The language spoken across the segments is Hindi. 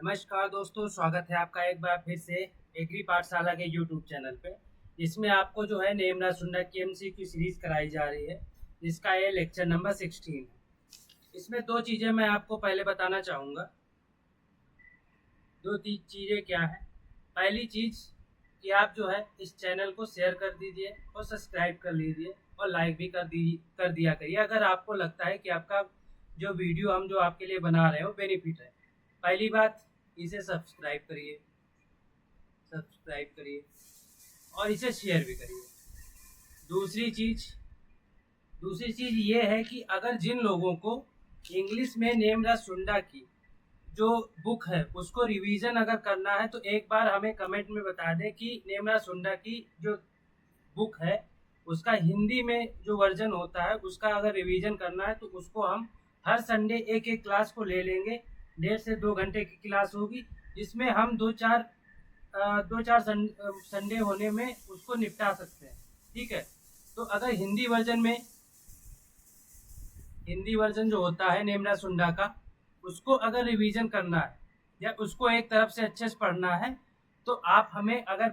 नमस्कार दोस्तों, स्वागत है आपका एक बार फिर से एग्री पाठशाला के यूट्यूब चैनल पे। इसमें आपको जो है नेम राज सुंडा की एमसीक्यू सीरीज कराई जा रही है, जिसका ये लेक्चर नंबर 16 है। इसमें दो चीज़ें मैं आपको पहले बताना चाहूँगा। दो तीन चीज़ें क्या है। पहली चीज़ कि आप जो है इस चैनल को शेयर कर दीजिए और सब्सक्राइब कर लीजिए और लाइक भी कर दिया करिए, अगर आपको लगता है कि आपका जो वीडियो हम जो आपके लिए बना रहे हैं वो बेनिफिट है। पहली बात, इसे सब्सक्राइब करिए और इसे शेयर भी करिए। दूसरी चीज़ दूसरी चीज़ ये है कि अगर जिन लोगों को इंग्लिश में नेमराज सुंडा की जो बुक है उसको रिवीजन अगर करना है, तो एक बार हमें कमेंट में बता दें कि नेमराज सुंडा की जो बुक है उसका हिंदी में जो वर्जन होता है उसका अगर रिवीजन करना है, तो उसको हम हर संडे एक एक क्लास को ले लेंगे। 1.5 से 2 घंटे की क्लास होगी, जिसमें हम दो चार संडे होने में उसको निपटा सकते हैं। ठीक है, तो अगर हिंदी वर्जन जो होता है नेमराज सुंडा का, उसको अगर रिवीजन करना है या उसको एक तरफ से अच्छे से पढ़ना है, तो आप हमें अगर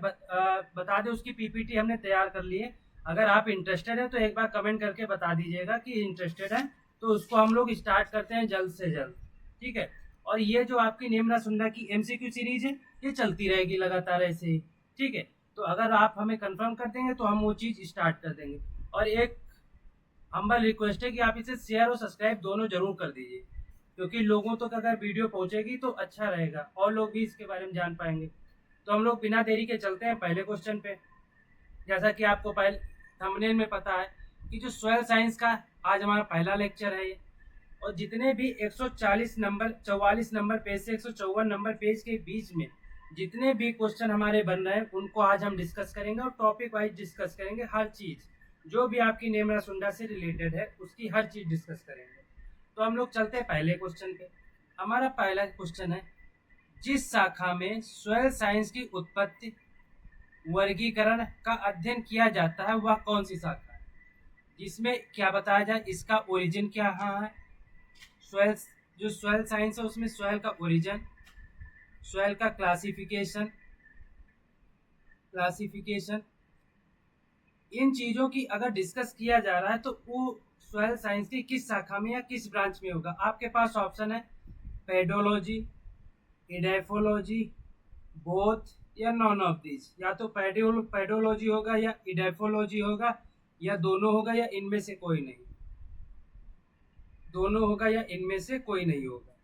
बता दें। उसकी पीपीटी हमने तैयार कर ली है। अगर आप इंटरेस्टेड हैं तो एक बार कमेंट करके बता दीजिएगा कि इंटरेस्टेड है, तो उसको हम लोग स्टार्ट करते हैं जल्द से जल्द। ठीक है, और ये जो आपकी नेमराज सुंडा की एमसीक्यू सीरीज है, ये चलती रहेगी लगातार ऐसे ही। ठीक है, तो अगर आप हमें कंफर्म कर देंगे तो हम वो चीज़ स्टार्ट कर देंगे। और एक हम्बल रिक्वेस्ट है कि आप इसे शेयर और सब्सक्राइब दोनों जरूर कर दीजिए, क्योंकि लोगों तक अगर वीडियो पहुंचेगी तो अच्छा रहेगा और लोग भी इसके बारे में जान पाएंगे। तो हम लोग बिना देरी के चलते हैं पहले क्वेश्चन पे। जैसा कि आपको पहले थंबनेल में पता है कि जो सोयल साइंस का आज हमारा पहला लेक्चर है ये, और जितने भी 44 नंबर पेज से 154 नंबर पेज के बीच में जितने भी क्वेश्चन हमारे बन रहे हैं उनको आज हम डिस्कस करेंगे और टॉपिक वाइज डिस्कस करेंगे। हर चीज़ जो भी आपकी नेमराज सुंडा से रिलेटेड है उसकी हर चीज़ डिस्कस करेंगे। तो हम लोग चलते हैं पहले क्वेश्चन पे। हमारा पहला क्वेश्चन है, जिस शाखा में सोयल साइंस की उत्पत्ति वर्गीकरण का अध्ययन किया जाता है वह कौन सी शाखा है? जिसमें क्या बताया जाए, इसका ओरिजिन क्या है। सोयल जो सोयल साइंस है उसमें सोयल का ओरिजिन, सोयल का क्लासिफिकेशन, इन चीज़ों की अगर डिस्कस किया जा रहा है तो वो सोयल साइंस की किस शाखा में या किस ब्रांच में होगा। आपके पास ऑप्शन है पेडोलॉजी, इडेफोलॉजी, बोथ या नॉन ऑफ दिस। या तो पेडोलॉजी होगा या इडेफोलॉजी होगा या दोनों होगा या इनमें से कोई नहीं। दोनों होगा या इनमें से कोई नहीं होगा।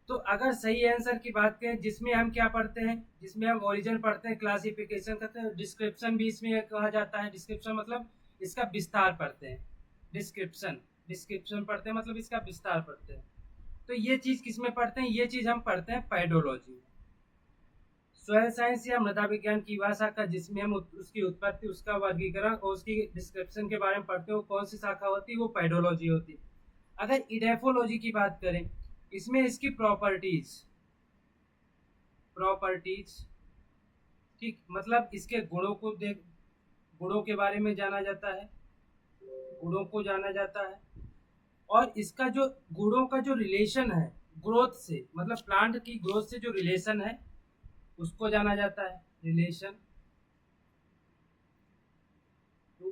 तो अगर सही आंसर की बात करें, जिसमें हम क्या पढ़ते हैं, जिसमें हम ओरिजिन पढ़ते हैं, क्लासिफिकेशन करते हैं, डिस्क्रिप्शन भी इसमें कहा जाता है। डिस्क्रिप्शन मतलब इसका विस्तार पढ़ते हैं। डिस्क्रिप्शन पढ़ते हैं मतलब इसका विस्तार पढ़ते हैं। तो ये चीज़ किस में पढ़ते हैं? ये चीज़ हम पढ़ते हैं पेडोलॉजी में। सोयल साइंस या मृदा विज्ञान की वह शाखा जिसमें हम उसकी उत्पत्ति, उसका वर्गीकरण और उसकी डिस्क्रिप्शन के बारे में पढ़ते हैं, वो कौन सी शाखा होती है? वो पेडोलॉजी होती है। अगर इडेफोलॉजी की बात करें, इसमें इसकी प्रॉपर्टीज, ठीक, मतलब इसके गुणों के बारे में जाना जाता है, गुणों को जाना जाता है। और इसका जो गुणों का जो रिलेशन है ग्रोथ से, मतलब प्लांट की ग्रोथ से जो रिलेशन है उसको जाना जाता है। रिलेशन टू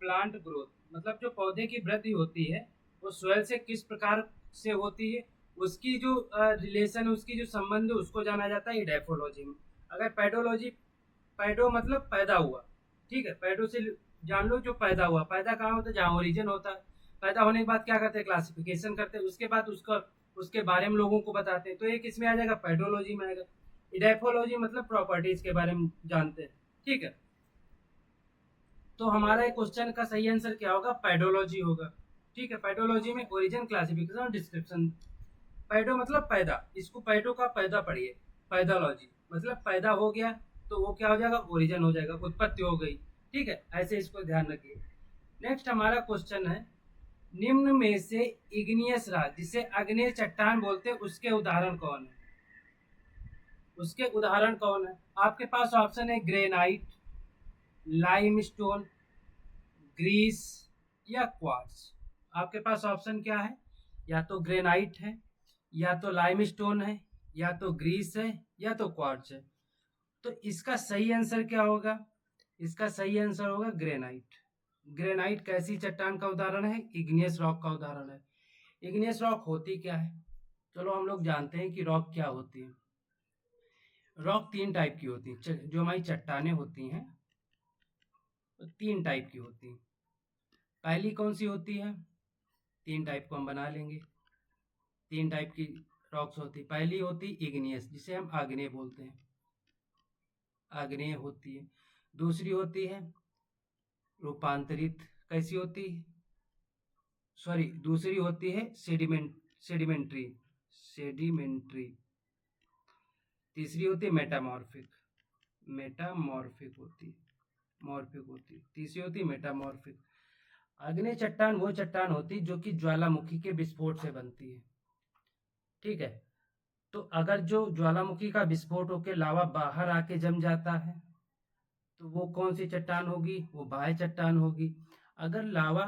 प्लांट ग्रोथ मतलब जो पौधे की वृद्धि होती है वो सोयल से किस प्रकार से होती है, उसकी जो रिलेशन है, उसकी जो संबंध है, उसको जाना जाता है इडेफोलॉजी में। अगर पैडो मतलब पैदा हुआ, ठीक है, पैडो से जान लो जो पैदा हुआ। पैदा कहाँ होता है? जहाँ ओरिजिन होता है। पैदा होने के बाद क्या करते हैं? क्लासिफिकेशन करते हैं, उसके बाद उसके बारे में लोगों को बताते हैं। तो ये किस में आ जाएगा? पेडोलॉजी में आएगा। इडेफोलॉजी मतलब प्रॉपर्टीज के बारे में जानते हैं। ठीक है, तो हमारा क्वेश्चन का सही आंसर क्या होगा? पेडोलॉजी होगा। ठीक है, पेडोलॉजी में ओरिजिन, क्लासिफिकेशन और डिस्क्रिप्शन। पैडो मतलब पैदा, इसको पैडो का पैदा पढ़िए। पैडोलॉजी मतलब पैदा हो गया तो वो क्या हो जाएगा? ओरिजिन हो जाएगा, उत्पत्ति हो गई। ठीक है, ऐसे इसको ध्यान रखिए। नेक्स्ट हमारा क्वेश्चन है, निम्न में से इग्नियस राज जिसे अग्नेय चट्टान बोलते हैं उसके उदाहरण कौन है? आपके पास ऑप्शन है ग्रेनाइट, लाइमस्टोन, ग्रीस या क्वार्ट्ज। आपके पास ऑप्शन क्या है? या तो ग्रेनाइट है, या तो लाइम स्टोन है, या तो ग्रीस है, या तो क्वार्ट्ज है। तो इसका सही आंसर क्या होगा? इसका सही आंसर होगा ग्रेनाइट। ग्रेनाइट कैसी चट्टान का उदाहरण है? इग्नियस रॉक का उदाहरण है। इग्नियस रॉक होती क्या है? चलो हम लोग जानते हैं कि रॉक क्या होती है। रॉक तीन टाइप की होती हैं। जो हमारी चट्टानें होती हैं वो तीन टाइप की होती हैं। पहली कौन सी होती है? तीन टाइप को हम बना लेंगे। तीन टाइप की रॉक्स होती। पहली होती इग्नियस, जिसे हम आग्नेय बोलते हैं, आग्नेय होती है। दूसरी होती है रूपांतरित। कैसी होती है? सॉरी, दूसरी होती है सेडिमेंट्री। सेडिमेंट्री। तीसरी होती है मेटामॉर्फिक। मेटामॉर्फिक होती है, मॉर्फिक होती है। तीसरी होती है मेटामॉर्फिक। आग्नेय चट्टान वो चट्टान होती है जो कि ज्वालामुखी के विस्फोट से बनती है। ठीक है। तो अगर जो ज्वालामुखी का विस्फोट होकर लावा बाहर आके जम जाता है तो वो कौन सी चट्टान होगी? वो बाह्य चट्टान होगी। अगर लावा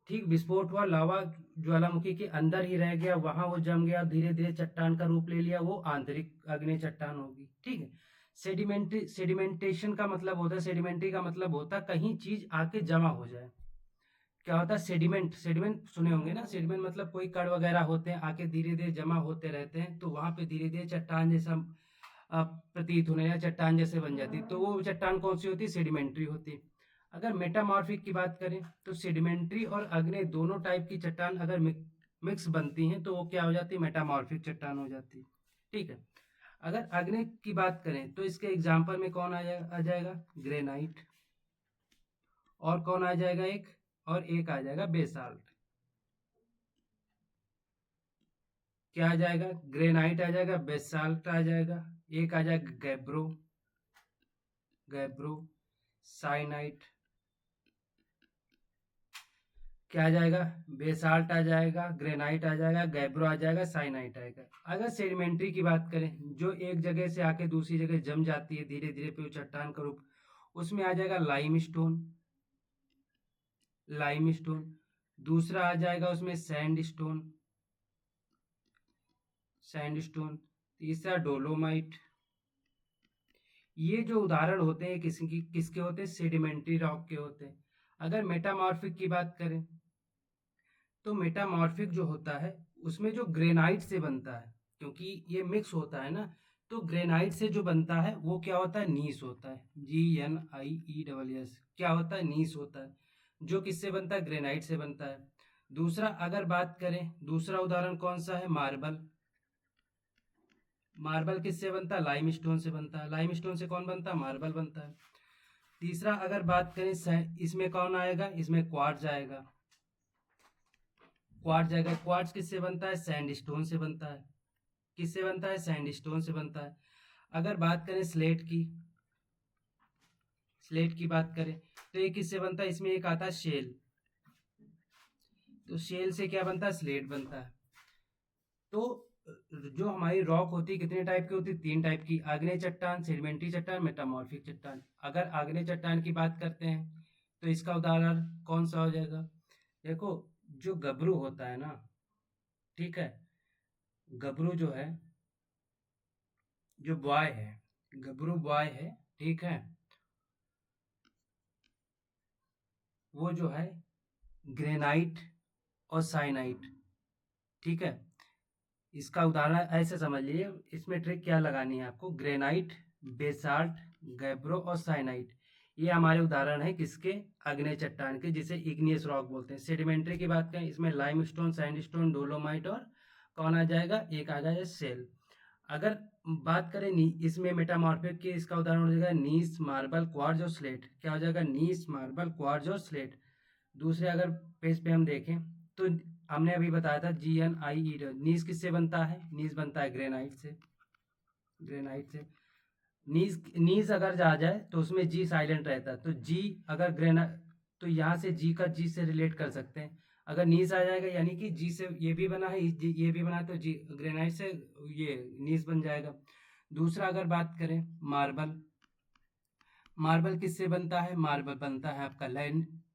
ठीक विस्फोट हुआ, लावा ज्वालामुखी के अंदर ही रह गया, वहां वो जम गया, धीरे धीरे चट्टान का रूप ले लिया, वो आंतरिक आग्नेय चट्टान होगी। ठीक है। सेडिमेंटेशन का मतलब होता है, सेडिमेंट्री का मतलब होता है कहीं चीज आके जमा हो जाए। क्या होता है सेडिमेंट? सेडिमेंट सुने होंगे ना। सेडिमेंट मतलब कोई कण वगैरह होते हैं, आके धीरे धीरे जमा होते रहते हैं, तो वहां पे धीरे धीरे चट्टान जैसा प्रतीत होने या चट्टान जैसे बन जाती है, तो वो चट्टान कौन सी होती है? सेडिमेंट्री होती है। अगर मेटामॉर्फिक की बात करें तो सेडिमेंट्री और अग्नि दोनों टाइप की चट्टान अगर मिक्स बनती हैं तो वो क्या हो जाती है? मेटामॉर्फिक चट्टान हो जाती है। ठीक है। अगर अग्नि की बात करें तो इसके एग्जाम्पल में कौन आ जाएगा? ग्रेनाइट। और कौन आ जाएगा? एक आ जाएगा बेसाल्ट। क्या आ जाएगा? ग्रेनाइट आ जाएगा, बेसाल्ट आ जाएगा, एक आ जाएगा गैब्रो। गैब्रो साइनाइट। क्या आ जाएगा? बेसाल्ट आ जाएगा, ग्रेनाइट आ जाएगा, गैब्रो आ जाएगा, साइनाइट आएगा। अगर सेडिमेंट्री की बात करें, जो एक जगह से आके दूसरी जगह जम जाती है धीरे धीरे पे चट्टान का रूप, उसमें आ जाएगा लाइम स्टोन। Lime stone. दूसरा आ जाएगा उसमें सैंड स्टोन। Sand stone. तीसरा डोलोमाइट। ये जो उदाहरण होते हैं किसके होते हैं? सेडिमेंट्री रॉक के होते हैं। अगर मेटामॉर्फिक की बात करें तो मेटामॉर्फिक जो होता है उसमें जो ग्रेनाइट से बनता है, क्योंकि ये मिक्स होता है ना, तो ग्रेनाइट से जो बनता है वो क्या होता है? नीस होता है। GNIESS। क्या होता है? नीस होता है। जो किससे बनता है? ग्रेनाइट से बनता है। दूसरा अगर बात करें, दूसरा उदाहरण कौन सा है? मार्बल। मार्बल किससे बनता है? लाइम स्टोन से बनता है। लाइम स्टोन से कौन बनता है? मार्बल बनता है। तीसरा अगर बात करें इसमें कौन आएगा? इसमें क्वार्ट्ज आएगा। क्वार्ट्ज आएगा। क्वार्ट्ज किससे बनता है? सैंडस्टोन से बनता है। किससे बनता है? सैंडस्टोन से बनता है। अगर बात करें स्लेट की, स्लेट की बात करें तो ये किससे बनता है? इसमें एक आता है शेल। तो शेल से क्या बनता है? स्लेट बनता है। तो जो हमारी रॉक होती है कितने टाइप की होती है? तीन टाइप की। आग्नेय चट्टान, सेडिमेंट्री चट्टान, मेटामॉर्फिक चट्टान। अगर आग्नेय चट्टान की बात करते हैं तो इसका उदाहरण कौन सा हो जाएगा? देखो, जो गबरू होता है ना, ठीक है, गबरू जो है, जो बॉय है, गबरू बॉय है, ठीक है, वो जो है ग्रेनाइट और साइनाइट। ठीक है। इसका उदाहरण ऐसे समझ लीजिए, इसमें ट्रिक क्या लगानी है आपको? ग्रेनाइट, बेसाल्ट, गैब्रो और साइनाइट, ये हमारे उदाहरण है किसके? आग्नेय चट्टान के, जिसे इग्नियस रॉक बोलते हैं। सेडिमेंट्री की बात करें, इसमें लाइमस्टोन, सैंडस्टोन, डोलोमाइट और कौन आ जाएगा? एक आ जाएगा सेल। अगर बात करें इसमें मेटामॉर्फिक की, इसका उदाहरण हो जाएगा नीस, मार्बल, क्वार्ट्ज और स्लेट। क्या हो जाएगा? नीस, मार्बल, क्वार्ट्ज और स्लेट। दूसरे अगर पेज पे हम देखें तो हमने अभी बताया था GNIE। नीस किससे बनता है? नीस बनता है ग्रेनाइट से। ग्रेनाइट से नीस, नीस अगर जा जाए तो उसमें जी साइलेंट रहता है, तो जी अगर ग्रेना, तो यहाँ से जी का जी से रिलेट कर सकते हैं। अगर नीस आ जाएगा यानी कि जी से ये भी बना है, ये भी बना है, तो जी ग्रेनाइट से ये नीस बन जाएगा। दूसरा अगर बात करें मार्बल, मार्बल किससे बनता है? मार्बल बनता है आपका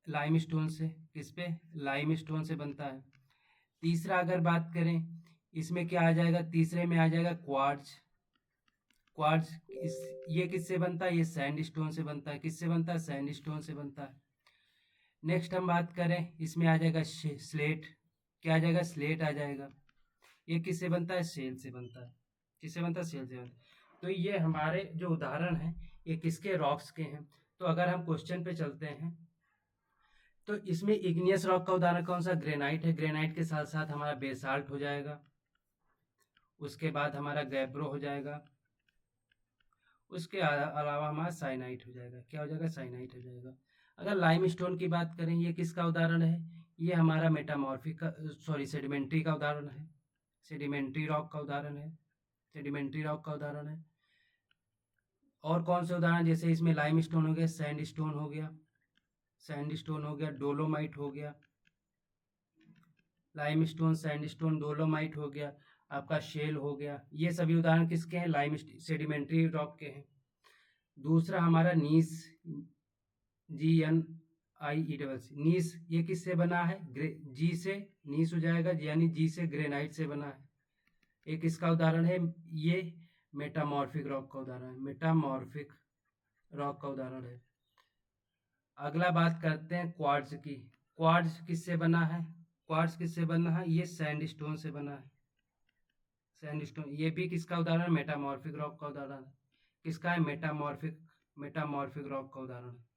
लाइम स्टोन से। किस पे? लाइम स्टोन से बनता है। तीसरा अगर बात करें इसमें क्या आ जाएगा, तीसरे में आ जाएगा क्वार्ट्ज। क्वार्ट्ज ये किससे बनता है, ये सैंडस्टोन से बनता है। किससे बनता है, सैंडस्टोन से बनता है। नेक्स्ट हम बात करें, इसमें आ जाएगा स्लेट। क्या आ जाएगा, स्लेट आ जाएगा। ये किससे बनता है, शेल से बनता है। किससे बनता है, शेल से बनता है। तो ये हमारे जो उदाहरण हैं ये किसके, रॉक्स के हैं। तो अगर हम क्वेश्चन पे चलते हैं तो इसमें इग्नियस रॉक का उदाहरण कौन सा, ग्रेनाइट है। ग्रेनाइट के साथ साथ हमारा बेसाल्ट हो जाएगा, उसके बाद हमारा गैब्रो हो जाएगा, उसके अलावा हमारा साइनाइट हो जाएगा। क्या हो जाएगा, साइनाइट हो जाएगा। अगर लाइमस्टोन की बात करें, ये किसका उदाहरण है, ये हमारा मेटामॉर्फिक का सेडिमेंट्री का उदाहरण है। सेडिमेंट्री रॉक का उदाहरण है, सेडिमेंट्री रॉक का उदाहरण है। और कौन से उदाहरण, जैसे इसमें लाइमस्टोन हो गया, सैंडस्टोन हो गया, सैंडस्टोन हो गया, डोलोमाइट हो गया, लाइमस्टोन, सैंडस्टोन, डोलोमाइट हो गया, आपका शेल हो गया। ये सभी उदाहरण किसके हैं, लाइम सेडिमेंट्री रॉक के हैं। दूसरा हमारा नीस, GNIE, नीस, ये किससे बना है, जी से नीस हो जाएगा, यानी जी से ग्रेनाइट से बना है। एक इसका उदाहरण है। ये मेटामॉर्फिक रॉक का उदाहरण है, मेटामॉर्फिक रॉक का उदाहरण है। अगला बात करते हैं क्वार्ट्ज की। क्वार्ट्ज किससे बना है, क्वार्ट्ज किससे बना है, ये सैंडस्टोन से बना है। सैंडस्टोन, ये भी किसका उदाहरण है, मेटामॉर्फिक रॉक का उदाहरण है। किसका है, मेटामॉर्फिक रॉक का उदाहरण है।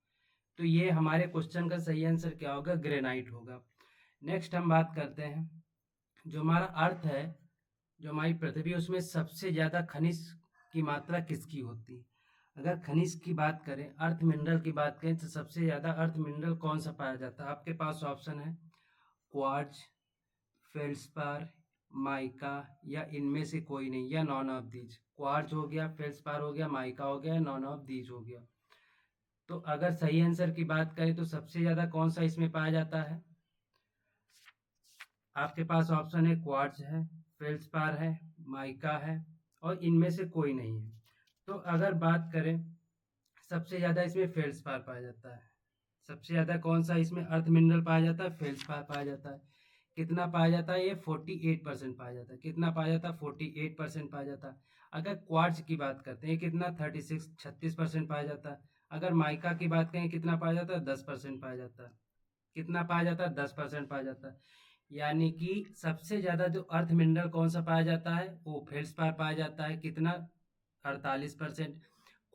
तो ये हमारे क्वेश्चन का सही आंसर क्या होगा, ग्रेनाइट होगा। नेक्स्ट हम बात करते हैं, जो हमारा अर्थ है, जो हमारी पृथ्वी, उसमें सबसे ज़्यादा खनिज की मात्रा किसकी होती है। अगर खनिज की बात करें, अर्थ मिनरल की बात करें, तो सबसे ज़्यादा अर्थ मिनरल कौन सा पाया जाता है। आपके पास ऑप्शन है क्वार्ट्ज, फेल्सपार, माइका, या इनमें से कोई नहीं, या नॉन ऑफ दीज। क्वार्ट्ज हो गया, फेल्सपार हो गया, माइका हो गया, नॉन ऑफ दीज हो गया। तो अगर सही आंसर की बात करें तो सबसे ज़्यादा कौन सा इसमें पाया जाता है। आपके पास ऑप्शन है क्वार्ट्ज है, फेल्सपार है, माइका है, और इनमें से कोई नहीं है। तो अगर बात करें, सबसे ज़्यादा इसमें फेल्सपार पाया जाता है। सबसे ज़्यादा कौन सा इसमें अर्थ मिनरल पाया जाता है, फेल्सपार पाया जाता है। कितना पाया जाता है, ये 48% पाया जाता है। कितना पाया जाता है, 48% पाया जाता है। अगर क्वार्ट्ज की बात करते हैं, कितना 36% पाया जाता है। अगर माइका की बात करें, कितना पाया जाता है, 10% पाया जाता है। कितना पाया जाता है, 10% पाया जाता है। यानी कि सबसे ज़्यादा जो अर्थ मिनरल कौन सा पाया जाता है, वो फेल्सपार पाया जाता है। कितना, 48%।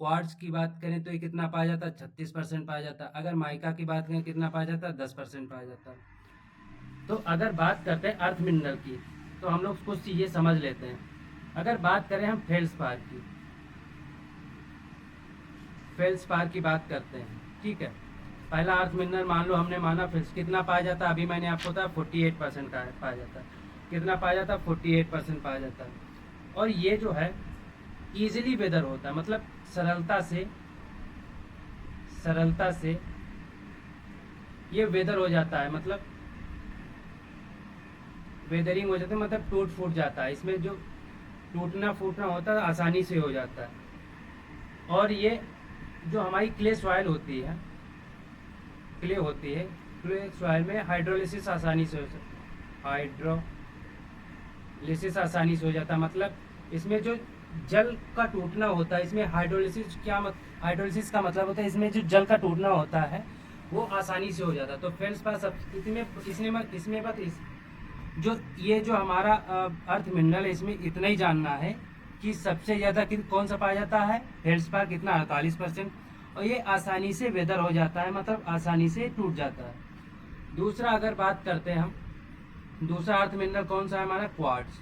क्वार्ट्ज की बात करें तो ये कितना पाया जाता है, 36% पाया जाता है। अगर माइका की बात करें, कितना पाया जाता है, 10% पाया जाता है। तो अगर बात करते हैं अर्थ मिनरल की, तो हम लोग कुछ चीज़ें समझ लेते हैं। अगर बात करें हम फेल्सपार की, फेल्सपार की बात करते हैं, ठीक है। पहला अर्थ मिनरल मान लो हमने माना फेल्स, कितना पाया जाता है, अभी मैंने आपको बताया 48% का पाया जाता है। कितना पाया जाता है, 48% पाया जाता है। और ये जो है ईजिली वेदर होता है, मतलब सरलता से ये वेदर हो जाता है, मतलब वेदरिंग हो जाता है, मतलब टूट फूट जाता है। इसमें जो टूटना फूटना होता है आसानी से हो जाता है। और ये जो हमारी क्ले सॉइल होती है, क्ले होती है, क्ले सॉइल में हाइड्रोलिसिस आसानी से हो जाता है। मतलब इसमें जो जल का टूटना होता है, इसमें हाइड्रोलिसिस हाइड्रोलिसिस का मतलब होता है इसमें जो जल का टूटना होता है वो आसानी से हो जाता है। तो फेल्सपार सब इसमें बस जो ये जो हमारा अर्थ मिनरल है, इसमें इतना ही जानना है कि सबसे ज़्यादा कौन सा पाया जाता है, फेल्सपार, कितना, 48%। और ये आसानी से वेदर हो जाता है, मतलब आसानी से टूट जाता है। दूसरा अगर बात करते हैं हम, दूसरा अर्थ मिनरल कौन सा है हमारा, क्वार्ट्ज।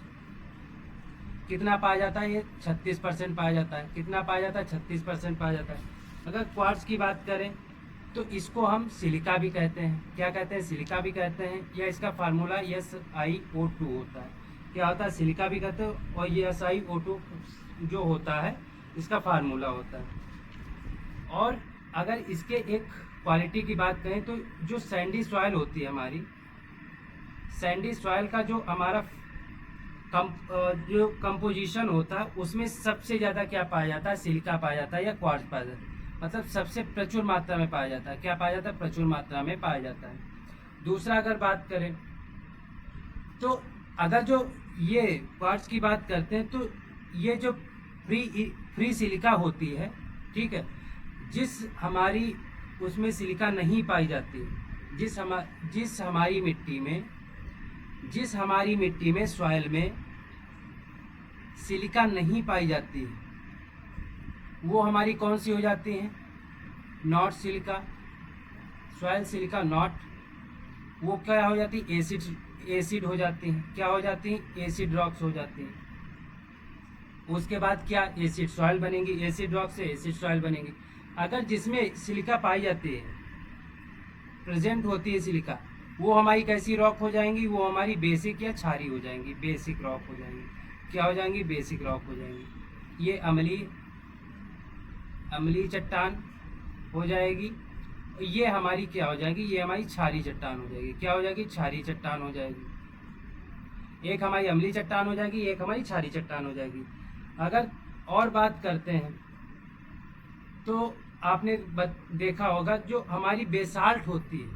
कितना पाया जाता है, ये 36% पाया जाता है। कितना पाया जाता है, 36% पाया जाता है। अगर क्वार्ट्ज की बात करें तो इसको हम सिलिका भी कहते हैं। क्या कहते हैं, सिलिका भी कहते हैं, या इसका फार्मूला SiO2 होता है। क्या होता है, सिलिका भी कहते हैं, और ये SiO2 जो होता है इसका फार्मूला होता है। और अगर इसके एक क्वालिटी की बात करें तो जो सैंडी सॉइल होती है हमारी, सैंडी सॉइल का जो हमारा जो कंपोजिशन होता है उसमें सबसे ज़्यादा क्या पाया जाता है, सिलिका पाया जाता है या क्वार्ट्ज पाया जाता है। मतलब सबसे प्रचुर मात्रा में पाया जाता है। क्या पाया जाता है, प्रचुर मात्रा में पाया जाता है। दूसरा अगर बात करें तो अगर जो ये क्वार्ट्ज की बात करते हैं तो ये जो फ्री सिलिका होती है, ठीक है, जिस हमारी उसमें सिलिका नहीं पाई जाती, जिस हमारी मिट्टी में सॉइल में सिलिका नहीं पाई जाती है, वो हमारी कौन सी हो जाती हैं? Not silica, soil silica not. वो क्या हो जाती है? एसिड हो जाती हैं। क्या हो जाती हैं? एसिड रॉक्स हो जाती हैं। उसके बाद क्या? एसिड सॉइल बनेंगी, एसिड रॉक से एसिड सॉइल बनेंगी। अगर जिसमें सिलिका पाई जाती है, प्रेजेंट होती है सिलिका, वो हमारी कैसी रॉक हो जाएंगी? वो हमारी बेसिक या क्षारीय हो जाएंगी, बेसिक रॉक हो जाएंगी। क्या हो जाएंगी? बेसिक रॉक हो जाएंगी। ये अम्लीय चट्टान हो जाएगी। ये हमारी क्या हो जाएगी? ये हमारी क्षारीय चट्टान हो जाएगी। क्या हो जाएगी? क्षारीय चट्टान हो जाएगी। एक हमारी अम्लीय चट्टान हो जाएगी, एक हमारी क्षारीय चट्टान हो जाएगी। अगर और बात करते हैं तो आपने देखा होगा जो हमारी बेसाल्ट होती है,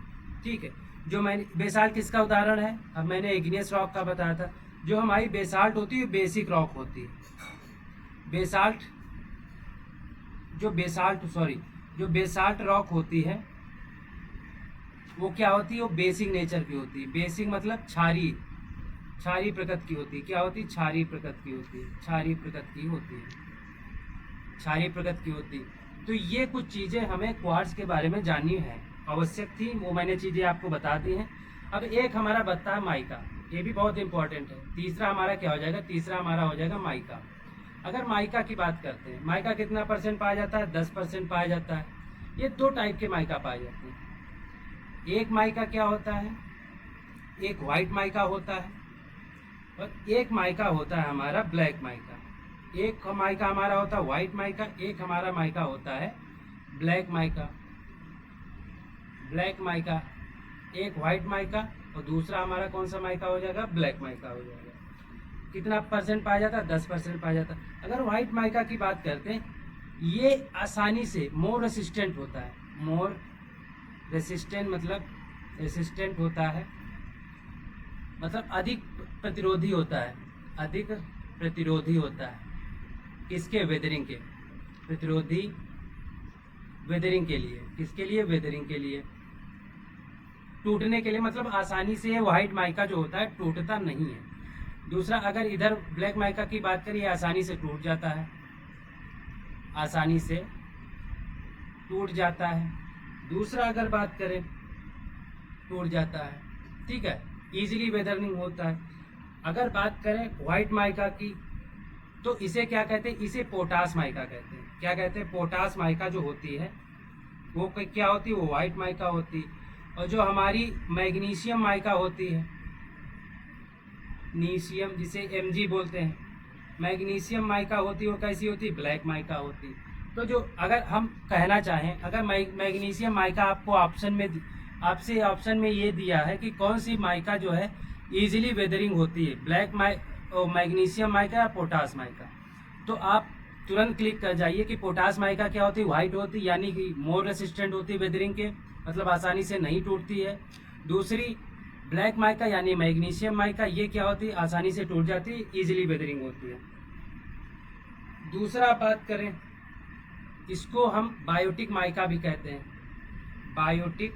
ठीक है, जो मैंने बेसाल्ट किसका उदाहरण है? अब मैंने इग्नियस रॉक का बताया था। जो हमारी बेसाल्ट होती है बेसिक रॉक होती है। जो बेसाल्ट रॉक होती है वो क्या होती है? वो बेसिक नेचर की होती है। बेसिक मतलब क्षारीय प्रकृति की होती है। क्या होती है? क्षारीय प्रकृति की होती है। क्षारीय प्रकृति की होती है। तो ये कुछ चीज़ें हमें क्वार्ट्ज के बारे में जाननी है, आवश्यक थी, वो मैंने चीज़ें आपको बता दी हैं। अब एक हमारा बचता है माइका, ये भी बहुत इंपॉर्टेंट है। तीसरा हमारा क्या हो जाएगा? तीसरा हमारा हो जाएगा माइका। अगर माइका की बात करते हैं, माइका कितना परसेंट पाया जाता है? 10% पाया जाता है। ये दो टाइप के माइका पाए जाते हैं। एक माइका क्या होता है? एक वाइट माइका होता है और एक माइका होता है हमारा ब्लैक माइका। एक माइका हमारा होता है वाइट माइका, एक हमारा माइका होता है ब्लैक माइका। एक वाइट माइका और दूसरा हमारा कौन सा माइका हो जाएगा? ब्लैक माइका हो जाएगा। कितना परसेंट पाया जाता है? 10% पाया जाता है। अगर वाइट माइका की बात करते हैं, ये आसानी से मोर रेसिस्टेंट होता है। मोर रेसिस्टेंट मतलब अधिक प्रतिरोधी होता है। किसके? वेदरिंग के। वेदरिंग के लिए। किसके लिए? वेदरिंग के लिए। टूटने के लिए, मतलब आसानी से व्हाइट माइका जो होता है टूटता नहीं है। दूसरा अगर इधर ब्लैक माइका की बात करें, आसानी से टूट जाता है। दूसरा अगर बात करें, टूट जाता है, ठीक है, इजीली वेदरिंग होता है। अगर बात करें व्हाइट माइका की तो इसे क्या कहते हैं? इसे पोटास माइका कहते हैं। क्या कहते हैं? पोटास माइका जो होती है वो क्या होती है? वो व्हाइट माइका होती है। और जो हमारी मैग्नीशियम माइका होती है, नीशियम जिसे Mg बोलते हैं, मैग्नीशियम माइका होती है, वो कैसी होती है? ब्लैक माइका होती है। तो जो अगर हम कहना चाहें, अगर मैग्नीशियम माइका आपको ऑप्शन में ये दिया है कि कौन सी माइका जो है इजीली वेदरिंग होती है, मैग्नीशियम माइका या पोटास माइका, तो आप तुरंत क्लिक कर जाइए कि पोटास माइका क्या होती है? वाइट होती है, यानी कि मोर रेसिस्टेंट होती है वेदरिंग के, मतलब आसानी से नहीं टूटती है। दूसरी ब्लैक माइका यानी मैग्नीशियम माइका, ये क्या होती है? आसानी से टूट जाती है, इजीली वेदरिंग होती है। दूसरा बात करें, इसको हम बायोटिक माइका भी कहते हैं। बायोटिक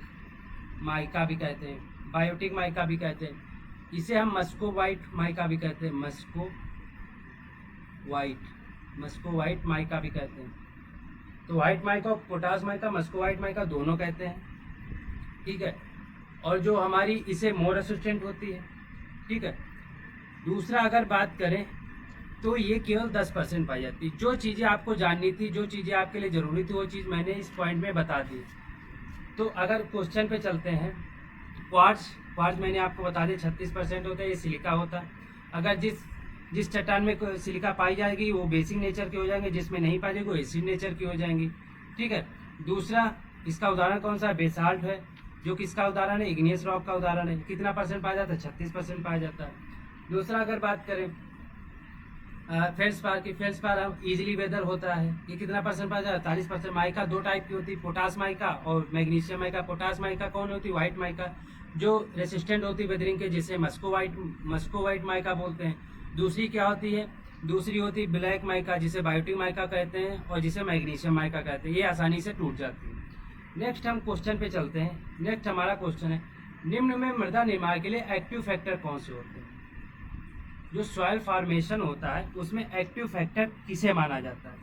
माइका भी कहते हैं। इसे हम मस्को वाइट माइका भी कहते हैं। मस्को वाइट माइका भी कहते हैं। तो वाइट माइका और potash mica, Moscow white mica दोनों कहते हैं, ठीक है। और जो हमारी इसे मोर रेसिस्टेंट होती है, ठीक है। दूसरा अगर बात करें तो ये केवल 10% पाई जाती है। जो चीज़ें आपको जाननी थी, जो चीज़ें आपके लिए ज़रूरी थी, वो चीज़ मैंने इस पॉइंट में बता दी। तो अगर क्वेश्चन पे चलते हैं, क्वार्ट्ज मैंने आपको बता दिया 36% होता है, ये सिलिका होता है। अगर जिस चट्टान में सिलिका पाई जाएगी वो बेसिक नेचर की हो जाएंगे, जिसमें नहीं पाई जाएगी वो एसिड नेचर की हो जाएंगी, ठीक है। दूसरा इसका उदाहरण कौन सा है? बेसाल्ट है, जो किसका उदाहरण है? इग्नियस रॉक का उदाहरण है। कितना परसेंट पाया जाता है? 36% पाया जाता है। दूसरा अगर बात करें फेल्सपार हम इजीली वेदर होता है, ये कितना परसेंट पाया जाता है? 48%। माइका दो टाइप की होती है, पोटास माइका और मैग्नीशियम माइका। पोटास माइका कौन होती है? वाइट माइका, जो रेसिस्टेंट होती है वेदरिंग के, जिसे मस्को वाइट माइका बोलते हैं। दूसरी क्या होती है? दूसरी होती है ब्लैक माइका, जिसे बायोटिक माइका कहते हैं और जिसे मैग्नीशियम माइका कहते हैं। ये आसानी से टूट जाती है। नेक्स्ट हम क्वेश्चन पे चलते हैं। नेक्स्ट हमारा क्वेश्चन है, निम्न में मृदा निर्माण के लिए एक्टिव फैक्टर कौन से होते हैं? जो सॉइल फॉर्मेशन होता है उसमें एक्टिव फैक्टर किसे माना जाता है?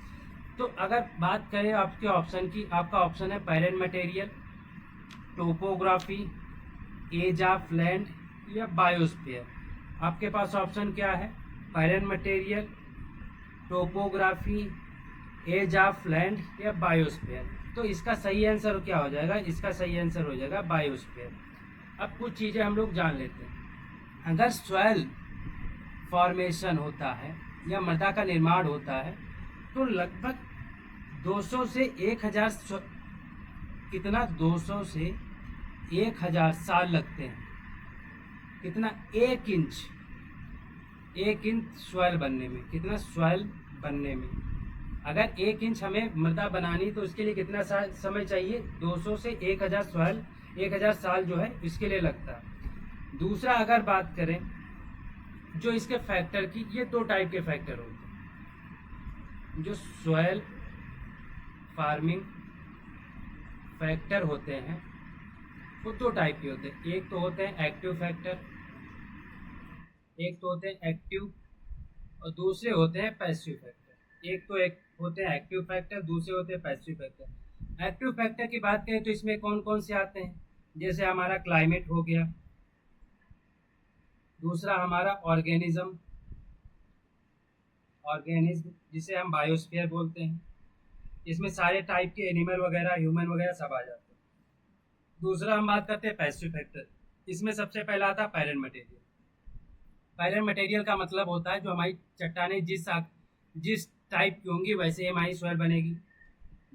तो अगर बात करें आपके ऑप्शन की, आपका ऑप्शन है parent material, topography, age of land या बायोस्फीयर। आपके पास ऑप्शन क्या है? Parent material, topography, age of land या बायोस्फीयर। तो इसका सही आंसर क्या हो जाएगा? इसका सही आंसर हो जाएगा बायोस्फीयर। अब कुछ चीज़ें हम लोग जान लेते हैं। अगर सॉइल फॉर्मेशन होता है या मृदा का निर्माण होता है तो लगभग 200 से 1000 कितना 200 से 1000 साल लगते हैं। कितना? 1 इंच सॉइल बनने में। कितना? सॉइल बनने में। अगर 1 इंच हमें मृदा बनानी तो उसके लिए कितना समय चाहिए? 200 से 1000 सॉइल, 1000 साल जो है इसके लिए लगता है। दूसरा अगर बात करें जो इसके फैक्टर की, ये 2 टाइप के फैक्टर होते हैं। जो सॉइल फार्मिंग फैक्टर होते हैं वो 2 टाइप के होते हैं। एक तो होते हैं एक्टिव फैक्टर, एक तो होते हैं एक्टिव और दूसरे होते हैं पैसिव फैक्टर। एक होते हैं एक्टिव फैक्टर, दूसरे होते हैं पैसिव फैक्टर। एक्टिव फैक्टर की बात करें तो इसमें कौन कौन से आते हैं? जैसे हमारा क्लाइमेट हो गया, दूसरा हमारा ऑर्गेनिज्म जिसे हम बायोस्फीयर बोलते हैं। इसमें सारे टाइप के एनिमल वगैरह, ह्यूमन वगैरह सब आ जाते हैं। दूसरा हम बात करते हैं पैसिव फैक्टर। इसमें सबसे पहला आता है पैरेंट मटेरियल। पैरेंट मटेरियल का मतलब होता है जो हमारी चट्टानें जिस टाइप की होंगी वैसे हमारी सॉइल बनेगी।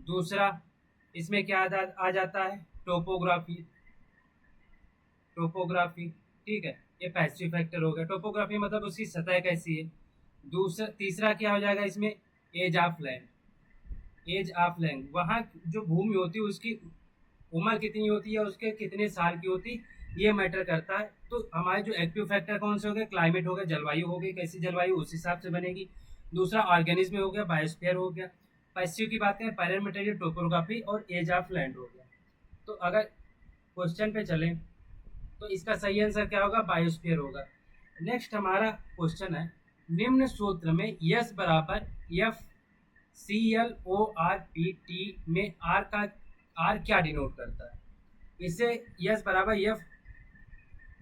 दूसरा इसमें क्या आ जाता है? टोपोग्राफी, ठीक है, ये पैसिव फैक्टर हो गया। टोपोग्राफी मतलब उसकी सतह कैसी है। तीसरा क्या हो जाएगा इसमें? एज ऑफ लैंड, वहाँ जो भूमि होती है उसकी उम्र कितनी होती है, उसके कितने साल की होती, ये मैटर करता है। तो हमारे जो एक्टिव फैक्टर कौन से हो गए? क्लाइमेट हो गया, जलवायु हो गई, कैसी जलवायु उस हिसाब से बनेगी। दूसरा ऑर्गेनिज्म हो गया, बायोस्फीयर हो गया। पैसिव की बात करें, पैरेंट मटेरियल, टोपोग्राफी और एज ऑफ लैंड हो गया। तो अगर क्वेश्चन पे चलें तो इसका सही आंसर क्या होगा? बायोस्फीयर होगा। नेक्स्ट हमारा क्वेश्चन है, निम्न सूत्र में यस बराबर एफ ClORPT में आर क्या डिनोट करता है? इसे यस बराबर एफ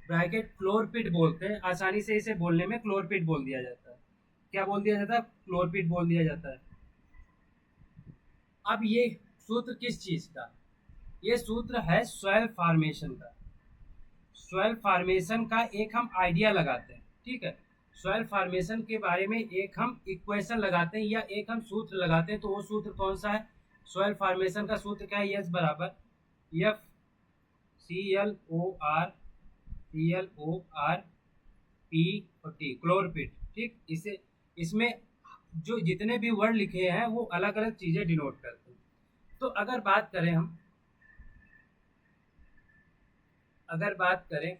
ब्रैकेट क्लोरपिट बोलते हैं। आसानी से इसे बोलने में क्लोरपिट बोल दिया जाता है। क्या बोल दिया जाता है? क्लोरपिट बोल दिया जाता है। अब ये सूत्र किस चीज का? ये सूत्र है सॉइल फॉर्मेशन का। सॉइल फॉर्मेशन का एक हम आइडिया लगाते हैं, ठीक है। सॉइल फॉर्मेशन के बारे में एक हम इक्वेशन लगाते हैं या एक हम सूत्र लगाते हैं। तो वो सूत्र कौन सा है? सॉइल फॉर्मेशन का सूत्र क्या है? यस बराबर एफ ClORP और टी, क्लोरपिट, ठीक। इसमें जो जितने भी वर्ड लिखे हैं वो अलग अलग चीजें डिनोट करते हैं। तो अगर बात करें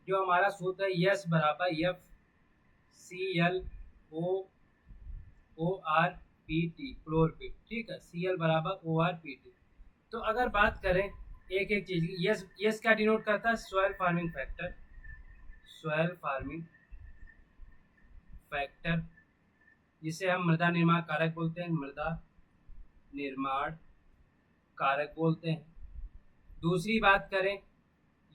जो हमारा सूत्र है यस बराबर एफ ClORPT, क्लोरपिट, ठीक है। Cl बराबर ORPT। तो अगर बात करें एक एक चीज की, यस क्या डिनोट करता है? सॉइल फार्मिंग फैक्टर, जिसे हम मृदा निर्माण कारक बोलते हैं। दूसरी बात करें,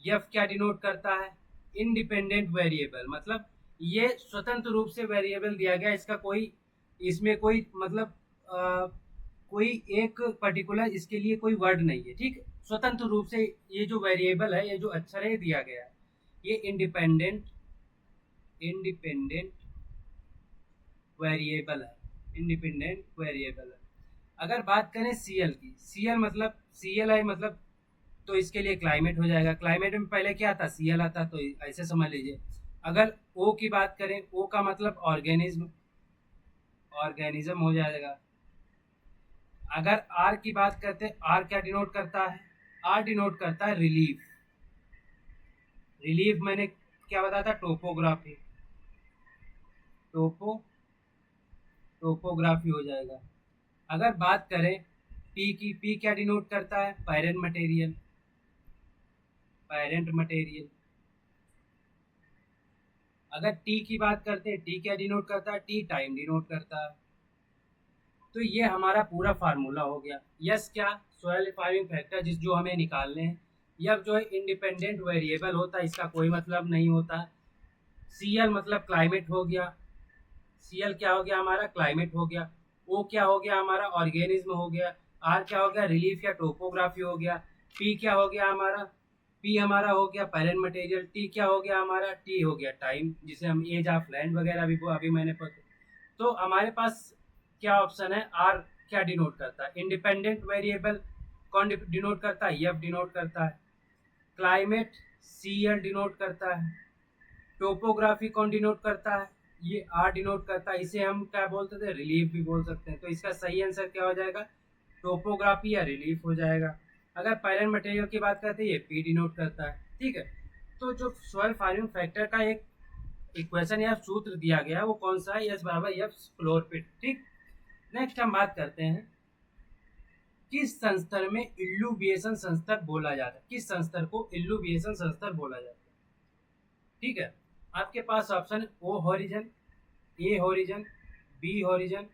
यफ क्या डिनोट करता है? इंडिपेंडेंट वेरिएबल, मतलब ये स्वतंत्र रूप से वेरिएबल दिया गया, इसमें कोई मतलब कोई एक पर्टिकुलर इसके लिए कोई वर्ड नहीं है, ठीक। स्वतंत्र रूप से ये जो वेरिएबल है, ये जो अक्षर है दिया गया है, ये इंडिपेंडेंट वेरिएबल है। अगर बात करें सीएल की, सीएल मतलब तो इसके लिए क्लाइमेट हो जाएगा। क्लाइमेट में पहले क्या आता? सीएल आता, तो ऐसे समझ लीजिए। अगर ओ की बात करें, ओ का मतलब ऑर्गेनिज्म हो जाएगा। अगर आर की बात करते हैं, आर क्या डिनोट करता है? आर डिनोट करता है रिलीफ। मैंने क्या बताता है? टोपोग्राफी, टोपोग्राफी हो जाएगा। अगर बात करें पी की, पी क्या डिनोट करता है? Parent material, parent material. अगर टी की बात करते हैं, टी क्या डिनोट करता है? टी टाइम डिनोट करता है। तो ये हमारा पूरा फार्मूला हो गया। यस क्या? सॉइल फार्मिंग फैक्टर जिस जो हमें निकालने हैं। यह जो है इंडिपेंडेंट वेरिएबल होता है, इसका कोई मतलब नहीं होता। सीएल मतलब क्लाइमेट हो गया, सीएल क्या हो गया हमारा? क्लाइमेट हो गया। ओ क्या हो गया हमारा? ऑर्गेनिज्म हो गया। आर क्या हो गया? रिलीफ या टोपोग्राफी हो गया। पी क्या हो गया हमारा? पी हमारा हो गया पैरेंट मटेरियल। टी क्या हो गया हमारा? टी हो गया टाइम, जिसे हम एज ऑफ लैंड वगैरह भी अभी मैंने पढ़ा। तो हमारे पास क्या ऑप्शन है? आर क्या डिनोट करता है? इंडिपेंडेंट वेरिएबल कौन डिनोट करता है? एफ डिनोट करता है। क्लाइमेट सी एल डिनोट करता है। टोपोग्राफी कौन डिनोट करता है? ये आर डिनोट करता है। इसे हम क्या बोलते थे? रिलीफ भी बोल सकते हैं। तो इसका सही आंसर क्या हो जाएगा? टोपोग्राफी या रिलीफ हो जाएगा। अगर पैरेंट मटेरियल की बात करते हैं, ये पी डिनोट करता है। ठीक है। तो जो सॉइल फार्मिंग फैक्टर का एक इक्वेशन या सूत्र दिया गया है वो कौन सा है? एस बराबर एफ क्लोरपिट। ठीक। नेक्स्ट हम बात करते हैं किस संस्तर में इल्यूविएशन संस्तर बोला जाता है? किस संस्तर को इल्यूविएशन संस्तर बोला जाता है? ठीक है। आपके पास ऑप्शन ओ हॉरिजन, ए हॉरिजन, बी हॉरिजन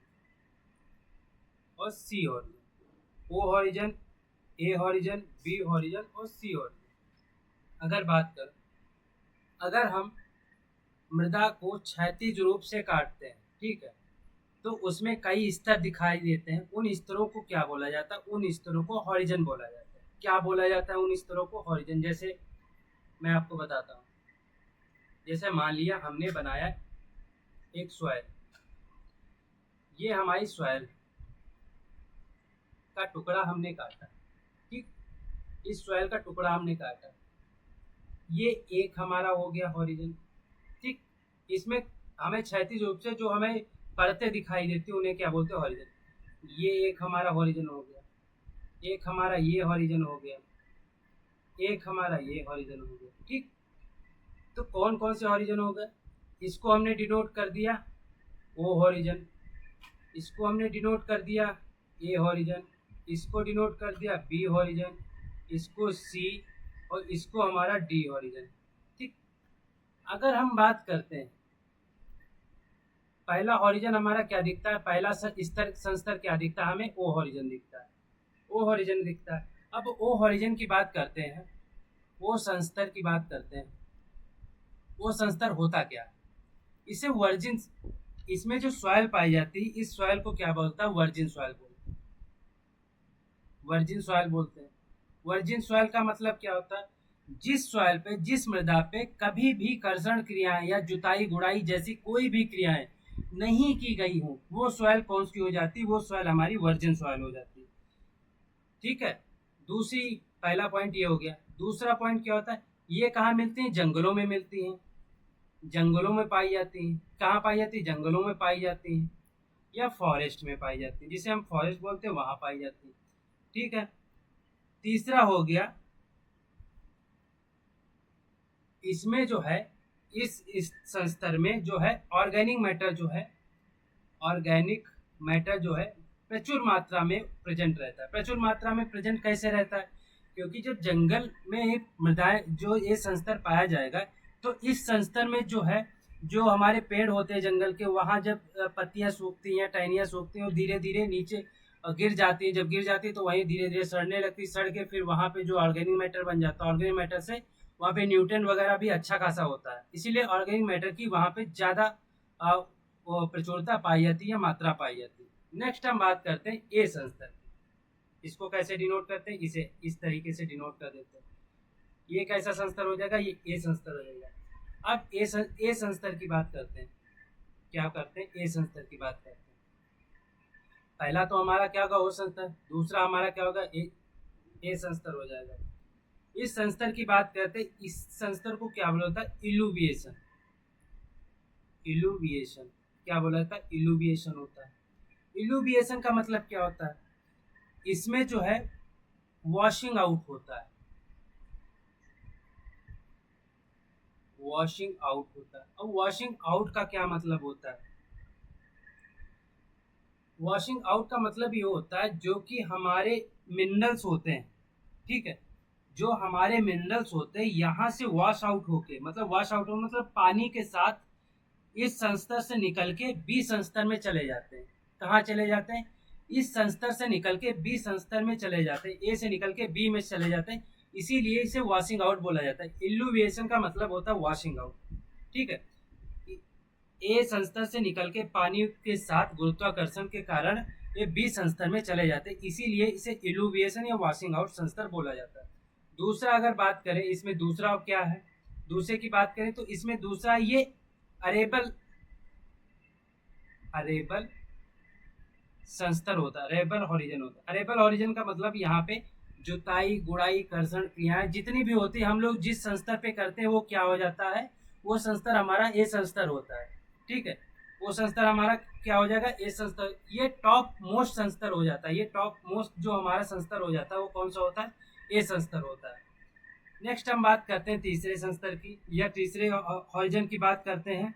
और सी हॉरिजन। ओ हॉरिजन, ए हॉरिजन, बी हॉरिजन और सी हॉरिजन। अगर बात कर, अगर हम मृदा को क्षैतिज रूप से काटते हैं, ठीक है, तो उसमें कई स्तर दिखाई देते हैं। उन स्तरों को क्या बोला जाता है? उन स्तरों को हॉरिजन बोला जाता है। क्या बोला जाता है उन स्तरों को? हॉरिजन। जैसे मैं आपको बताता हूँ, जैसे मान लिया हमने बनाया एक सॉइल, ये हमारी सॉइल का टुकड़ा हमने काटा। ठीक। इस सॉइल का टुकड़ा हमने काटा, ये एक हमारा हो गया हॉरिजन। ठीक। इसमें हमें क्षैतिज रूप से जो हमें परतें दिखाई देती है उन्हें क्या बोलते हैं? हॉरिजन। ये एक हमारा हॉरिजन हो गया, एक हमारा ये हॉरिजन हो गया, एक हमारा ये हॉरिजन हो गया। ठीक। तो कौन कौन से हॉरिजन हो गए? इसको हमने डिनोट कर दिया ओ हॉरिजन, इसको हमने डिनोट कर दिया ए हॉरिजन, इसको डिनोट कर दिया बी हॉरिजन, इसको सी और इसको हमारा डी हॉरिजन। ठीक। अगर हम बात करते हैं, पहला हॉरिजन हमारा क्या दिखता है? पहला स्तर संस्तर क्या दिखता है हमें? ओ हॉरिजन दिखता है, ओ हॉरिजन दिखता है। अब ओ हॉरिजन की बात करते हैं, वो संस्तर की बात करते हैं। वो संस्तर होता क्या है? इसे वर्जिन, इसमें जो सॉइल पाई जाती है इस सॉइल को क्या बोलता है? वर्जिन सॉइल बोलते हैं, वर्जिन सॉइल बोलते हैं। वर्जिन सॉइल का मतलब क्या होता है? जिस सॉइल पे, जिस मृदा पे कभी भी कर्षण क्रियाएं या जुताई गुड़ाई जैसी कोई भी क्रियाएं नहीं की गई हो, वो सॉइल कौन सी हो जाती है? वो सॉइल हमारी वर्जिन सॉइल हो जाती है। ठीक है। दूसरी, पहला पॉइंट ये हो गया। दूसरा पॉइंट क्या होता है? ये कहाँ मिलती हैं? जंगलों में मिलती हैं, जंगलों में पाई जाती हैं। कहाँ पाई जाती है? जंगलों में पाई जाती हैं या फॉरेस्ट में पाई जाती है, जिसे हम फॉरेस्ट बोलते हैं, वहां पाई जाती है। ठीक है। तीसरा हो गया, इसमें जो है इस संस्तर में जो है ऑर्गेनिक मैटर जो है, ऑर्गेनिक मैटर जो है प्रचुर मात्रा में प्रेजेंट रहता है। प्रचुर मात्रा में प्रेजेंट कैसे रहता है? क्योंकि जब जंगल में मृदाएं जो ये संस्तर पाया जाएगा, तो इस संस्तर में जो है, जो हमारे पेड़ होते हैं जंगल के, वहाँ जब पत्तियां सूखती हैं, टहनियाँ सूखती हैं और धीरे धीरे नीचे गिर जाती है, जब गिर जाती है तो वहीं धीरे धीरे सड़ने लगती, सड़ के फिर वहाँ पे जो ऑर्गेनिक मैटर बन जाता है, ऑर्गेनिक मैटर से वहाँ पे न्यूट्रिएंट वगैरह भी अच्छा खासा होता है। इसीलिए ऑर्गेनिक मैटर की वहाँ पे ज़्यादा वो प्रचुरता पाई जाती है, मात्रा पाई जाती है। नेक्स्ट हम बात करते हैं ए संस्तर की। इसको कैसे डिनोट करते हैं? इसे इस तरीके से डिनोट कर देते हैं। ये कैसा संस्तर हो जाएगा? ये ए संस्तर हो जाएगा। अब ए संस्तर की बात करते हैं। क्या करते हैं? ए संस्तर की बात करते हैं। पहला तो हमारा क्या होगा? ओ संस्तर। दूसरा हमारा क्या होगा? ए संस्तर हो जाएगा। इस संस्तर की बात करते हैं, इस संस्तर को क्या बोला जाता है? इल्यूविएशन। इल्यूविएशन क्या बोला जाता है? इल्यूविएशन होता है। इल्यूविएशन का मतलब क्या होता है? इसमें जो है वॉशिंग आउट होता है, वॉशिंग आउट होता है। अब वॉशिंग आउट का क्या मतलब होता है? वॉशिंग आउट का मतलब ये होता है जो कि हमारे मिनरल्स होते हैं, ठीक है, जो हमारे मिनरल्स होते हैं यहाँ से वॉश आउट होके, मतलब वॉश आउट हो मतलब पानी के साथ इस संस्तर से निकल के बी संस्तर में चले जाते हैं। कहाँ चले जाते हैं? इस संस्तर से निकल के बी संस्तर में चले जाते हैं, ए से निकल के बी में चले जाते हैं, इसीलिए इसे वॉशिंग आउट बोला जाता है। इल्यूविएशन का मतलब होता है वॉशिंग आउट, ठीक है। ए संस्तर से निकल के पानी के साथ गुरुत्वाकर्षण के कारण ये बी संस्तर में चले जाते हैं, इसीलिए इसे इल्यूविएशन या वॉशिंग आउट संस्तर बोला जाता है। दूसरा अगर बात करें इसमें दूसरा क्या है, दूसरे की बात करें तो इसमें दूसरा ये अरेबल अरेबल संस्तर होता है, अरेबल हॉरिजन होता है। अरेबल हॉरिजन का मतलब यहाँ पे जुताई गुड़ाई कर्षण क्रियाएं जितनी भी होती है हम लोग जिस संस्तर पे करते हैं वो क्या हो जाता है, वो संस्तर हमारा ए संस्तर होता है, ठीक है। वो संस्तर हमारा क्या हो जाएगा, ए संस्तर। ये टॉप मोस्ट संस्तर हो जाता है, ये टॉप मोस्ट जो हमारा संस्तर हो जाता है वो कौन सा होता है, ए संस्तर होता है। नेक्स्ट हम बात करते हैं तीसरे संस्तर की या तीसरे हॉरिजन की बात करते हैं।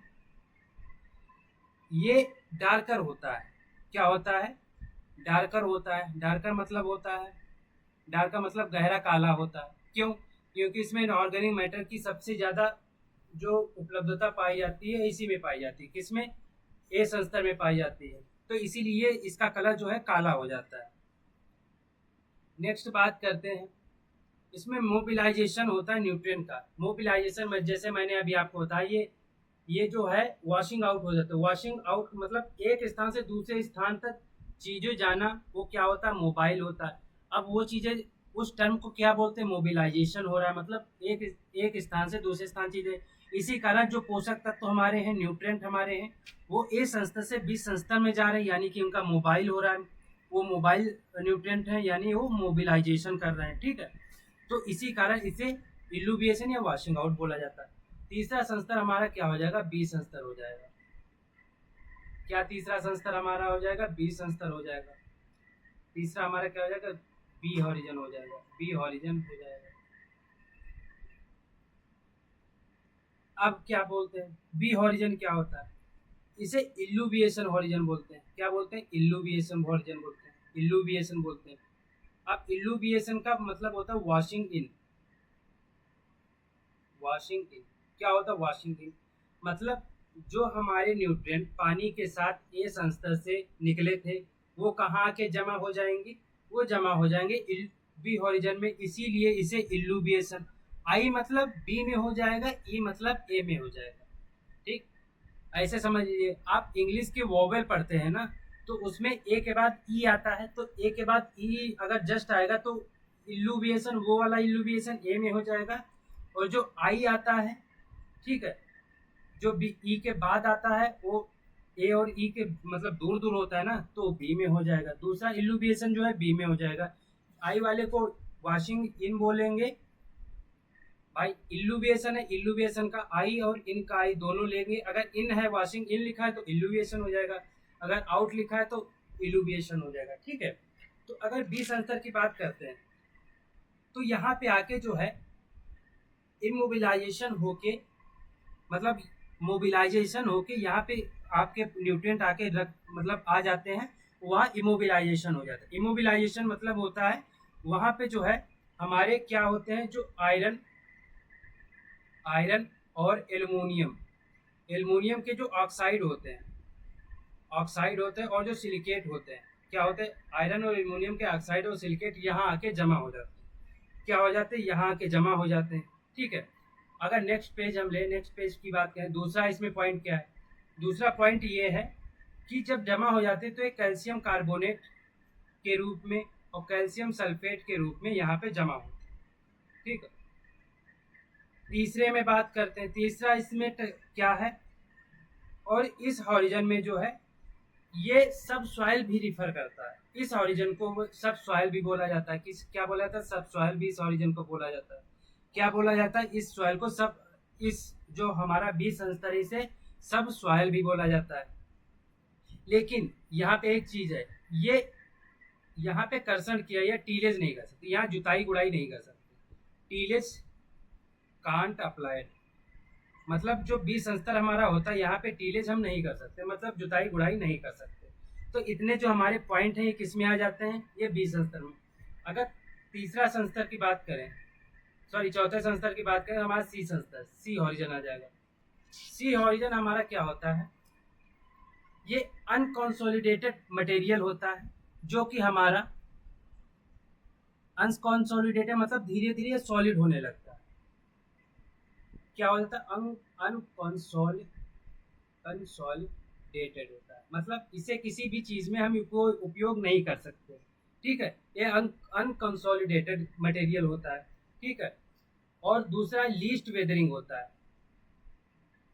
ये डार्कर होता है। क्या होता है? डार्कर होता है। डार्कर मतलब होता है, डार्कर मतलब गहरा काला होता है। क्यों? क्योंकि इसमें ऑर्गेनिक मैटर की सबसे ज्यादा जो उपलब्धता पाई जाती है इसी में पाई जाती है। किसमें? ए संस्तर में पाई जाती है, तो इसीलिए इसका कलर जो है काला हो जाता है। नेक्स्ट बात करते हैं, इसमें मोबिलाइजेशन होता है न्यूट्रिएंट का। मोबिलाइजेशन में जैसे मैंने अभी आपको बताया, ये जो है वॉशिंग आउट हो जाता है। वॉशिंग आउट मतलब एक स्थान से दूसरे स्थान तक चीजें जाना, वो क्या होता है, मोबाइल होता है। अब वो चीजें उस टर्म को क्या बोलते हैं, मोबिलाइजेशन हो रहा है, मतलब एक स्थान से दूसरे स्थान चीजें। इसी कारण जो पोषक तत्व हमारे हैं, न्यूट्रिएंट हमारे हैं, वो ए संस्था से बी संस्था में जा रहे हैं, यानी कि उनका मोबाइल हो रहा है, वो मोबाइल न्यूट्रिएंट है, यानी वो मोबिलाइजेशन कर रहे हैं, ठीक है। तो इसी कारण इसे इल्यूविएशन या वॉशिंग आउट बोला जाता है। तीसरा संस्तर हमारा क्या हो जाएगा, बी संस्तर हो जाएगा। क्या तीसरा संस्तर हमारा हो जाएगा, बी संस्तर हो जाएगा। तीसरा हमारा क्या हो जाएगा, बी हॉरिजन हो जाएगा, बी हॉरिजन हो जाएगा। अब क्या बोलते हैं, बी हॉरिजन क्या होता है, इसे इल्यूविएशन हॉरिजन बोलते हैं। क्या बोलते हैं, इल्यूविएशन हॉरिजन बोलते हैं, इल्यूविएशन बोलते हैं। अब इल्यूविएशन का मतलब होता है वॉशिंग इन। वॉशिंग इन क्या होता है, वॉशिंग इन मतलब जो हमारे न्यूट्रिएंट पानी के साथ ए संस्तर से निकले थे वो कहाँ आके जमा हो जाएंगे, वो जमा हो जाएंगे बी हॉरिजन में, इसीलिए इसे इल्यूविएशन। आई मतलब बी में हो जाएगा, ई मतलब ए में हो जाएगा, ठीक। ऐसे समझ लीजिए, आप इंग्लिश के वोवेल पढ़ते हैं ना, तो उसमें ए के बाद ई आता है, तो ए के बाद ई अगर जस्ट आएगा तो इल्यूविएशन, वो वाला इल्यूविएशन ए में हो जाएगा। और जो आई आता है, ठीक है, जो बी ई के बाद आता है वो ए और ई के मतलब दूर दूर होता है ना, तो बी में हो जाएगा। दूसरा इल्यूविएशन जो है बी में हो जाएगा। आई वाले को वॉशिंग इन बोलेंगे। भाई इल्यूविएशन है, इल्यूविएशन का आई और इन का आई दोनों लेंगे। अगर इन है, वॉशिंग इन लिखा है तो इल्यूविएशन हो जाएगा, अगर आउट लिखा है तो इल्यूविएशन हो जाएगा, ठीक है। तो अगर बी संस्तर की बात करते हैं तो यहाँ पे आके जो है इमोबिलाइजेशन होके, मतलब मोबिलाइजेशन होके यहाँ पे आपके न्यूट्रिएंट आके रख मतलब आ जाते हैं, वहाँ इमोबिलाइजेशन हो जाता है। इमोबिलाइजेशन मतलब होता है वहाँ पे जो है हमारे क्या होते हैं, जो आयरन आयरन और एल्युमिनियम, एल्युमिनियम के जो ऑक्साइड होते हैं, ऑक्साइड होते हैं और जो सिलिकेट होते हैं, क्या होते हैं, आयरन और एल्युमिनियम के ऑक्साइड और सिलिकेट यहाँ आके जमा हो जाते हैं। क्या हो जाते हैं, यहाँ आके जमा हो जाते हैं, ठीक है। अगर नेक्स्ट पेज हम ले, नेक्स्ट पेज की बात करें, दूसरा इसमें पॉइंट क्या है, दूसरा पॉइंट ये है कि जब जमा हो जाते हैं तो एक कैल्शियम कार्बोनेट के रूप में और कैल्शियम सल्फेट के रूप में यहाँ पे जमा होते हैं, ठीक है। तीसरे में बात करते हैं, तीसरा इसमें क्या है, और इस हॉरिजन में जो है ये सब सॉइल भी रिफर करता है। इस हॉरिजन को सब सॉइल भी बोला जाता है। किस क्या बोला जाता है, सब सॉइल भी इस हॉरिजन को बोला जाता है। क्या बोला जाता है, इस सॉइल को सब, इस जो हमारा बी संस्तरी से सब सॉइल भी बोला जाता है। लेकिन यहाँ पे एक चीज है, ये यहाँ पे कर्षण किया या टीलेज नहीं कर सकते, यहाँ जुताई गुड़ाई नहीं कर सकते, टीलेज कांट अप्लाइड, मतलब जो बीज संस्तर हमारा होता है, यहाँ पे टीलेज हम नहीं कर सकते, मतलब जुताई गुड़ाई नहीं कर सकते। तो इतने जो हमारे पॉइंट हैं ये किस में आ जाते हैं, ये बीज संस्तर में। अगर तीसरा संस्तर की बात करें, सॉरी चौथे संस्तर की बात करें, हमारा सी संस्तर, सी हॉरिजन आ जाएगा। सी हॉरिजन हमारा क्या होता है, ये अनकॉन्सोलिडेटेड मटेरियल होता है, जो कि हमारा अनकॉन्सोलिडेटेड मतलब धीरे धीरे सॉलिड होने लगता है। क्या हो जाता है, अनसॉलिडेटेड होता है, मतलब इसे किसी भी चीज में हम उपयोग नहीं कर सकते। ठीक है, ये अनकंसोलिडेटेड मटेरियल होता है। ठीक है, और दूसरा लीस्ट वेदरिंग होता है।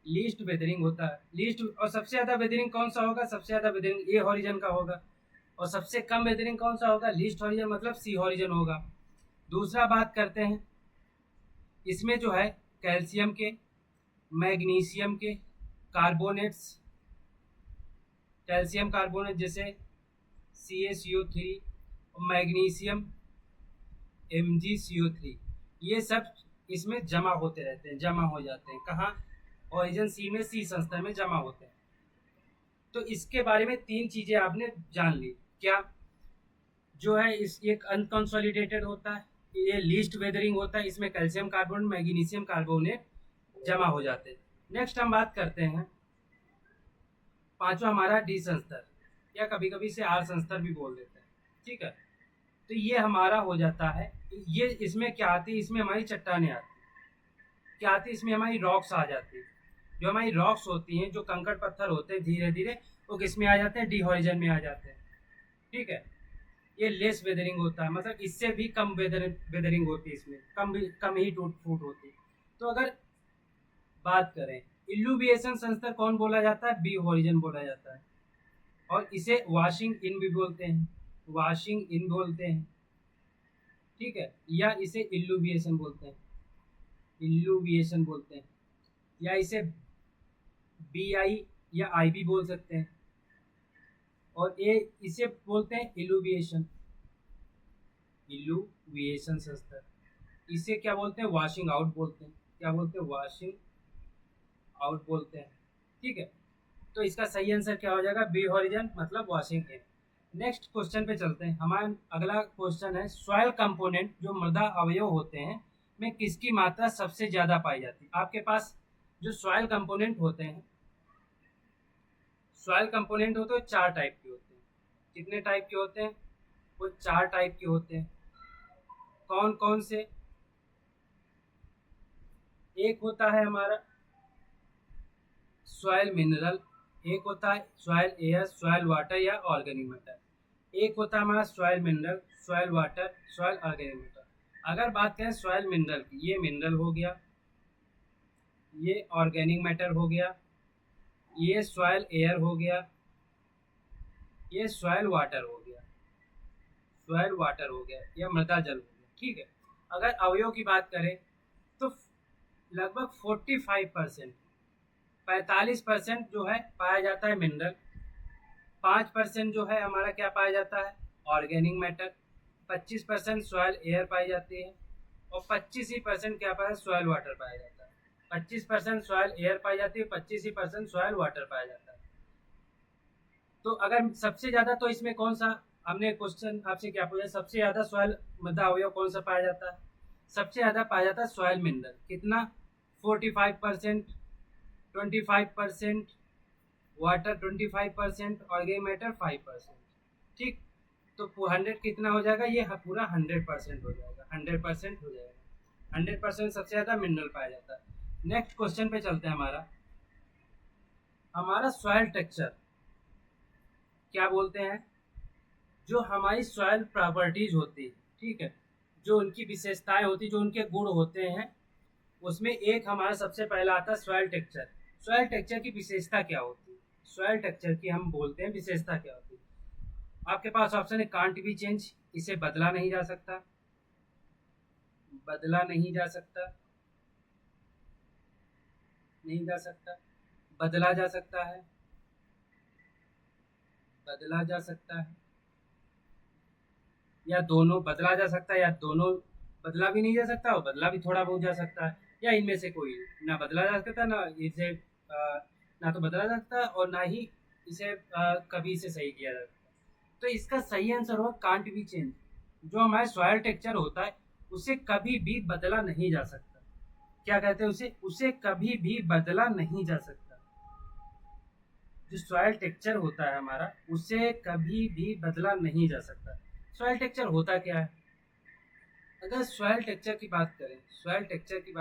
लीस्ट वेदरिंग होता है, लीस्ट, और सबसे ज्यादा वेदरिंग कौन सा होगा, सबसे ज्यादा वेदरिंग ए हॉरिजन का होगा। और सबसे कम वेदरिंग कौन सा होगा, लीस्ट हॉरिजन मतलब सी हॉरिजन होगा। दूसरा बात करते हैं, इसमें जो है कैल्शियम के, मैग्नीशियम के कार्बोनेट्स, कैल्शियम कार्बोनेट जैसे CaCO3 और मैग्नीशियम MgCO3, ये सब इसमें जमा होते रहते हैं, जमा हो जाते हैं कहाँ, ऑरिजन सी में, सी संस्था में जमा होते हैं। तो इसके बारे में तीन चीजें आपने जान ली। क्या जो है, इस एक अनकंसोलिडेटेड होता है, ये लीस्ट वेदरिंग होता है, इसमें कैल्शियम कार्बोनेट मैग्नीशियम कार्बोनेट जमा हो जाते हैं। नेक्स्ट हम बात करते हैं पांचवा हमारा डी संस्तर, या कभी कभी से आर संस्तर भी बोल देते हैं। ठीक है, तो ये हमारा हो जाता है, ये इसमें क्या आती है, इसमें हमारी चट्टानें आती है। क्या आती है, इसमें हमारी रॉक्स आ जाती है। जो हमारी रॉक्स होती हैं, जो कंकड़ पत्थर होते हैं, धीरे धीरे वो किस में आ जाते हैं, डी हॉरिजन में आ जाते हैं। ठीक है, ये लेस वेदरिंग होता है, मतलब इससे भी कम वेदरिंग होती है, इसमें कम ही टूट फूट होती है। तो अगर बात करें, इल्यूविएशन संस्तर कौन बोला जाता है, बी हॉरिजन बोला जाता है, और इसे वॉशिंग इन भी बोलते हैं, वॉशिंग इन बोलते हैं। ठीक है, या इसे इल्यूविएशन बोलते हैं, इल्यूविएशन बोलते हैं, या इसे BI या IB बोल सकते हैं, और ये इसे बोलते हैं इल्यूविएशन, इल्यूविएशन संस्तर। इसे क्या बोलते हैं, वॉशिंग आउट बोलते हैं। क्या बोलते हैं, वॉशिंग आउट बोलते हैं। ठीक है, तो इसका सही आंसर क्या हो जाएगा, बी हॉरिजन मतलब वॉशिंग इन। नेक्स्ट क्वेश्चन पे चलते हैं। हमारा अगला क्वेश्चन है, सॉइल कंपोनेंट जो मृदा अवयव होते हैं में किसकी मात्रा सबसे ज्यादा पाई जाती है। आपके पास जो सॉइल कंपोनेंट होते हैं, सॉइल कंपोनेंट होते हैं, चार टाइप के होते हैं। कितने टाइप के होते हैं, वो चार टाइप के होते हैं। कौन कौन से, एक होता है हमारा सॉइल मिनरल, एक होता है सॉइल एयर, सॉइल वाटर या ऑर्गेनिक मैटर। एक होता है हमारा soil mineral, soil water, soil organic matter. अगर बात करें सॉइल मिनरल की, ये मिनरल हो गया, ये ऑर्गेनिक मैटर हो गया, ये सॉइल एयर हो गया, ये सॉइल वाटर हो गया, सॉइल वाटर हो गया, या मृदा जल हो गया। ठीक है, अगर अवयव की बात करें तो लगभग 45%, 45% जो है पाया जाता है मिनरल, 5% जो है हमारा क्या पाया जाता है, ऑर्गेनिक मैटर, 25% सॉइल एयर पाई जाती है, और 25% क्या पाया, सॉइल वाटर पाया जाता है। 25% सॉइल एयर पाई जाती है, 25% सॉइल वाटर पाया जाता है। तो अगर सबसे ज्यादा, तो इसमें कौन सा, हमने क्वेश्चन आपसे क्या पूछा, सबसे ज्यादा सॉइल मृदा अवयव कौन सा पाया जाता है, सबसे ज्यादा पाया जाता है सॉइल मिनरल। कितना, 45%, 25%, वाटर 25%, ऑर्गेनिक मैटर 5%। ठीक, तो 100 कितना हो जाएगा, ये पूरा 100% हो जाएगा, 100% हो जाएगा। 100% सबसे ज्यादा मिनरल पाया जाता है। नेक्स्ट क्वेश्चन पे चलते हैं। हमारा सॉइल टेक्सचर क्या बोलते हैं, जो हमारी सॉइल प्रॉपर्टीज होती है। ठीक है, जो उनकी विशेषताएं होती, जो उनके गुण होते हैं, उसमें एक हमारा सबसे पहला आता है सॉइल टेक्सचर। सॉइल टेक्सचर की विशेषता क्या होती है, सॉइल टेक्सचर की हम बोलते हैं विशेषता क्या होती है। आपके पास ऑप्शन है, कांट बी चेंज, इसे बदला नहीं जा सकता, बदला नहीं जा सकता, नहीं जा सकता, बदला जा सकता है, बदला जा सकता है, या दोनों, बदला जा सकता है या दोनों, बदला भी नहीं जा सकता और बदला भी थोड़ा बहुत जा सकता है, या इनमें से कोई ना बदला जा सकता, ना इसे ना तो बदला जा सकता और ना ही इसे कभी इसे सही किया जा सकता। तो इसका सही आंसर होगा कांट बी चेंज। जो हमारा सॉयल टेक्सचर होता है उसे कभी भी बदला नहीं जा सकता। क्या कहते हैं उसे? उसे कभी भी बदला नहीं जा सकता। जो सॉयल टेक्सचर होता है हमारा उसे कभी भी बदला नहीं जा सकता। सॉयल टेक्सचर होता क्या है? अगर सॉयल टेक्सचर की बात करें, सॉयल टेक्सचर की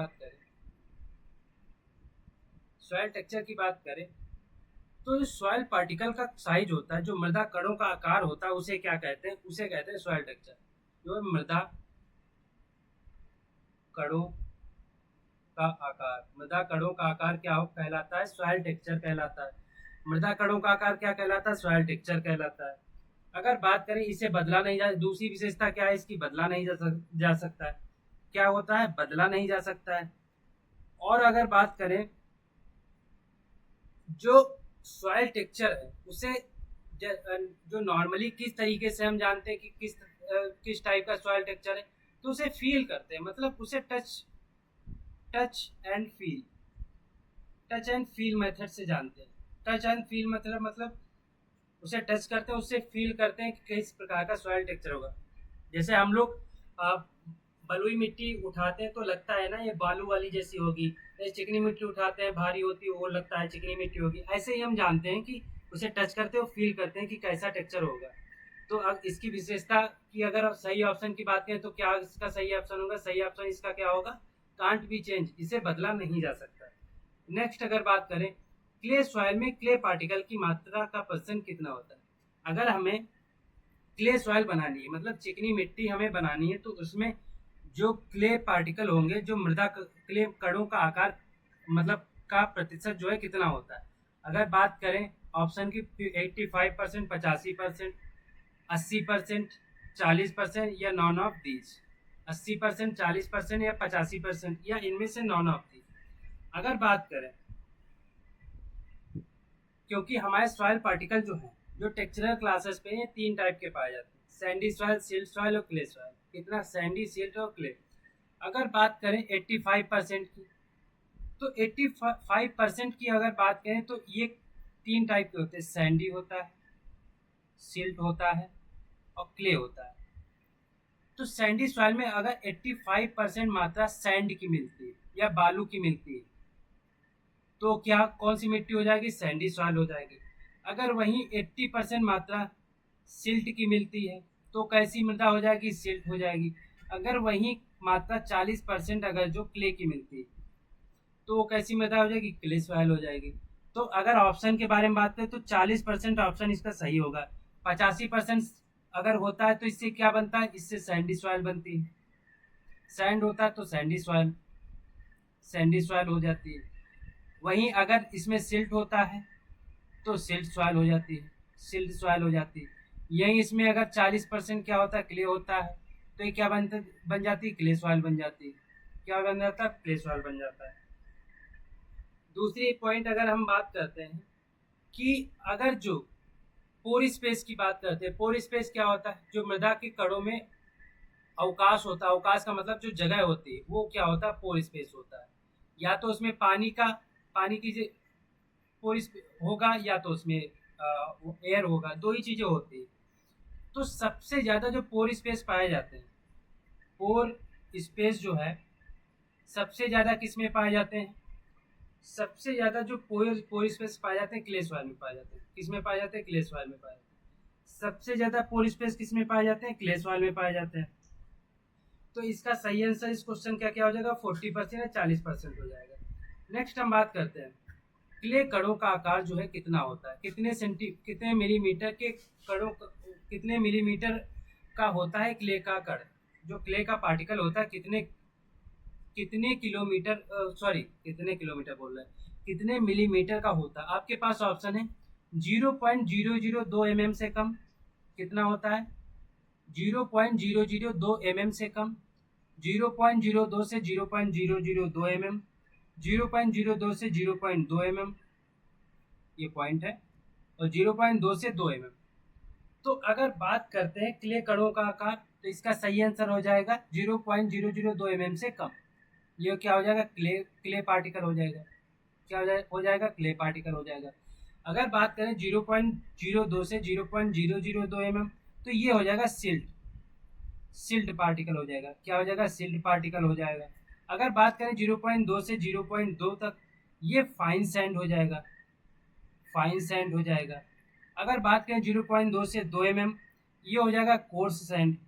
बात करें तो जो सॉयल पार्टिकल का साइज होता है, जो मृदा कणों का आकार होता है, उसे क्या कहते हैं? उसे कहते हैं सॉयल टेक्सचर। जो मृदा कणों का आकार, मृदा कणों का आकार क्या हो कहलाता है? सॉयल टेक्सचर कहलाता है। मृदा कणों का आकार क्या कहलाता है? सॉयल टेक्सचर कहलाता है। अगर बात करें इसे बदला नहीं जा, दूसरी विशेषता क्या है इसकी? बदला नहीं जा सकता है। क्या होता है? बदला नहीं जा सकता है। और अगर बात करें जो सॉयल टेक्सचर है उसे जो नॉर्मली किस तरीके से हम जानते हैं कि किस टाइप का सॉयल टेक्सचर है, तो उसे फील करते हैं, मतलब उसे touch and feel touch and feel method से जानते हैं। टच एंड फील मतलब उसे टच करते हैं, उससे फील करते हैं कि किस प्रकार का सॉयल टेक्सचर होगा। जैसे हम लोग बलुई मिट्टी उठाते हैं तो लगता है ना ये बालू वाली जैसी होगी, जैसे चिकनी मिट्टी उठाते हैं भारी होती है वो लगता है चिकनी मिट्टी होगी। ऐसे ही हम जानते हैं कि उसे टच करते हो फील करते हैं कि कैसा टेक्सचर होगा। तो अब इसकी विशेषता की अगर सही ऑप्शन की बात करें तो क्या इसका सही ऑप्शन होगा? सही ऑप्शन इसका क्या होगा? कांट बी चेंज, इसे बदला नहीं जा सकता। नेक्स्ट अगर बात करें क्ले सॉइल में क्ले पार्टिकल की मात्रा का % कितना होता है? अगर हमें क्ले सॉइल बनानी है, मतलब चिकनी मिट्टी हमें बनानी है, तो उसमें जो क्ले पार्टिकल होंगे, जो मृदा क्ले कणों का आकार मतलब का प्रतिशत जो है कितना होता है? अगर बात करें ऑप्शन की 85%, 85%, 80%, 40% या नॉन ऑफ दीज। 80%, 40% या 85% या इनमें से नॉन ऑफ दीज। अगर बात करें, क्योंकि हमारे सॉइल पार्टिकल जो है जो टेक्सचरल क्लासेस पे ये 3 टाइप के पाए जाते हैं, सैंडी सॉइल, सिल्ट सॉइल और क्ले सॉइल। कितना? सैंडी, सिल्ट और क्ले। अगर बात करें 85% की, तो 85% की अगर बात करें तो ये 3 टाइप के होते हैं, सैंडी होता है, सिल्ट होता है और क्ले होता है। तो सैंडी सॉइल में अगर 85% मात्रा सैंड की मिलती है या बालू की मिलती है तो क्या कौन सी मिट्टी हो जाएगी? सैंडी सॉइल हो जाएगी। अगर वहीं 80% मात्रा सिल्ट की मिलती है तो कैसी मृदा हो जाएगी? सिल्ट हो जाएगी। अगर वहीं मात्रा 40% अगर जो क्ले की मिलती है तो वो कैसी मृदा हो जाएगी? क्ले सॉइल हो जाएगी। तो अगर ऑप्शन के बारे में बात करें तो 40% ऑप्शन इसका सही होगा। 85% अगर होता है तो इससे क्या बनता है? इससे सैंडी सॉइल बनती है। सैंड होता है तो सैंडी सॉइल हो जाती है। वहीं अगर इसमें सिल्ट होता है तो सिल्ट सॉइल हो जाती है, सिल्ट सॉइल हो जाती है। यही इसमें अगर 40% क्या होता है? क्ले होता है, तो ये क्या बन जाती है? क्ले सॉइल बन जाती है। क्या बन जाता है? क्ले सॉइल बन जाता है। दूसरी पॉइंट अगर हम बात करते हैं कि अगर जो पोर स्पेस की बात करते हैं, पोर स्पेस क्या होता है? जो मृदा के कणों में अवकाश होता है, अवकाश का मतलब जो जगह होती है वो क्या होता है? पोर स्पेस होता है। या तो उसमें पानी की पोर होगा या तो उसमें एयर होगा, दो ही चीजें होती है। तो सबसे ज्यादा जो पोर स्पेस पाए जाते हैं, पोर स्पेस जो है सबसे ज्यादा किस में पाए जाते हैं? सबसे ज्यादा जो पोर स्पेस पाए जाते हैं क्ले सॉइल में पाए जाते हैं। किस में पाए जाते हैं? क्ले सॉइल में पाए जाते हैं। सबसे ज्यादा पोर स्पेस किस में पाए जाते हैं? क्ले सॉइल में पाए जाते हैं। तो इसका सही आंसर इस क्वेश्चन का क्या हो जाएगा? 40% या 40% हो जाएगा। नेक्स्ट हम बात करते हैं क्ले कणों का आकार जो है कितना होता है? कितने मिलीमीटर के कणों कितने मिलीमीटर का होता है क्ले का कण? जो क्ले का पार्टिकल होता है कितने किलोमीटर बोल रहे हैं, कितने मिलीमीटर का होता है? आपके पास ऑप्शन है 0.002 mm से कम कितना होता है? 0.002 mm से कम, 0.02 से 0.002 mm, 0.02 से 0.2 mm, ये पॉइंट है, और 0.2 से 2 mm। तो अगर बात करते हैं क्ले कणों का आकार तो इसका सही आंसर हो जाएगा 0.002 mm से कम। ये क्या हो जाएगा, क्ले पार्टिकल हो जाएगा। क्या हो जाएगा, क्ले पार्टिकल हो जाएगा। अगर बात करें 0.02 से 0.002 mm, तो ये हो जाएगा सिल्ट पार्टिकल हो जाएगा। क्या हो जाएगा, सिल्ट पार्टिकल हो जाएगा। अगर बात करें 0.2 से 0.2 तक, ये फाइन सैंड हो जाएगा, फाइन सैंड हो जाएगा। अगर बात करें 0.2 से 2 mm, ये हो जाएगा कोर्स सैंड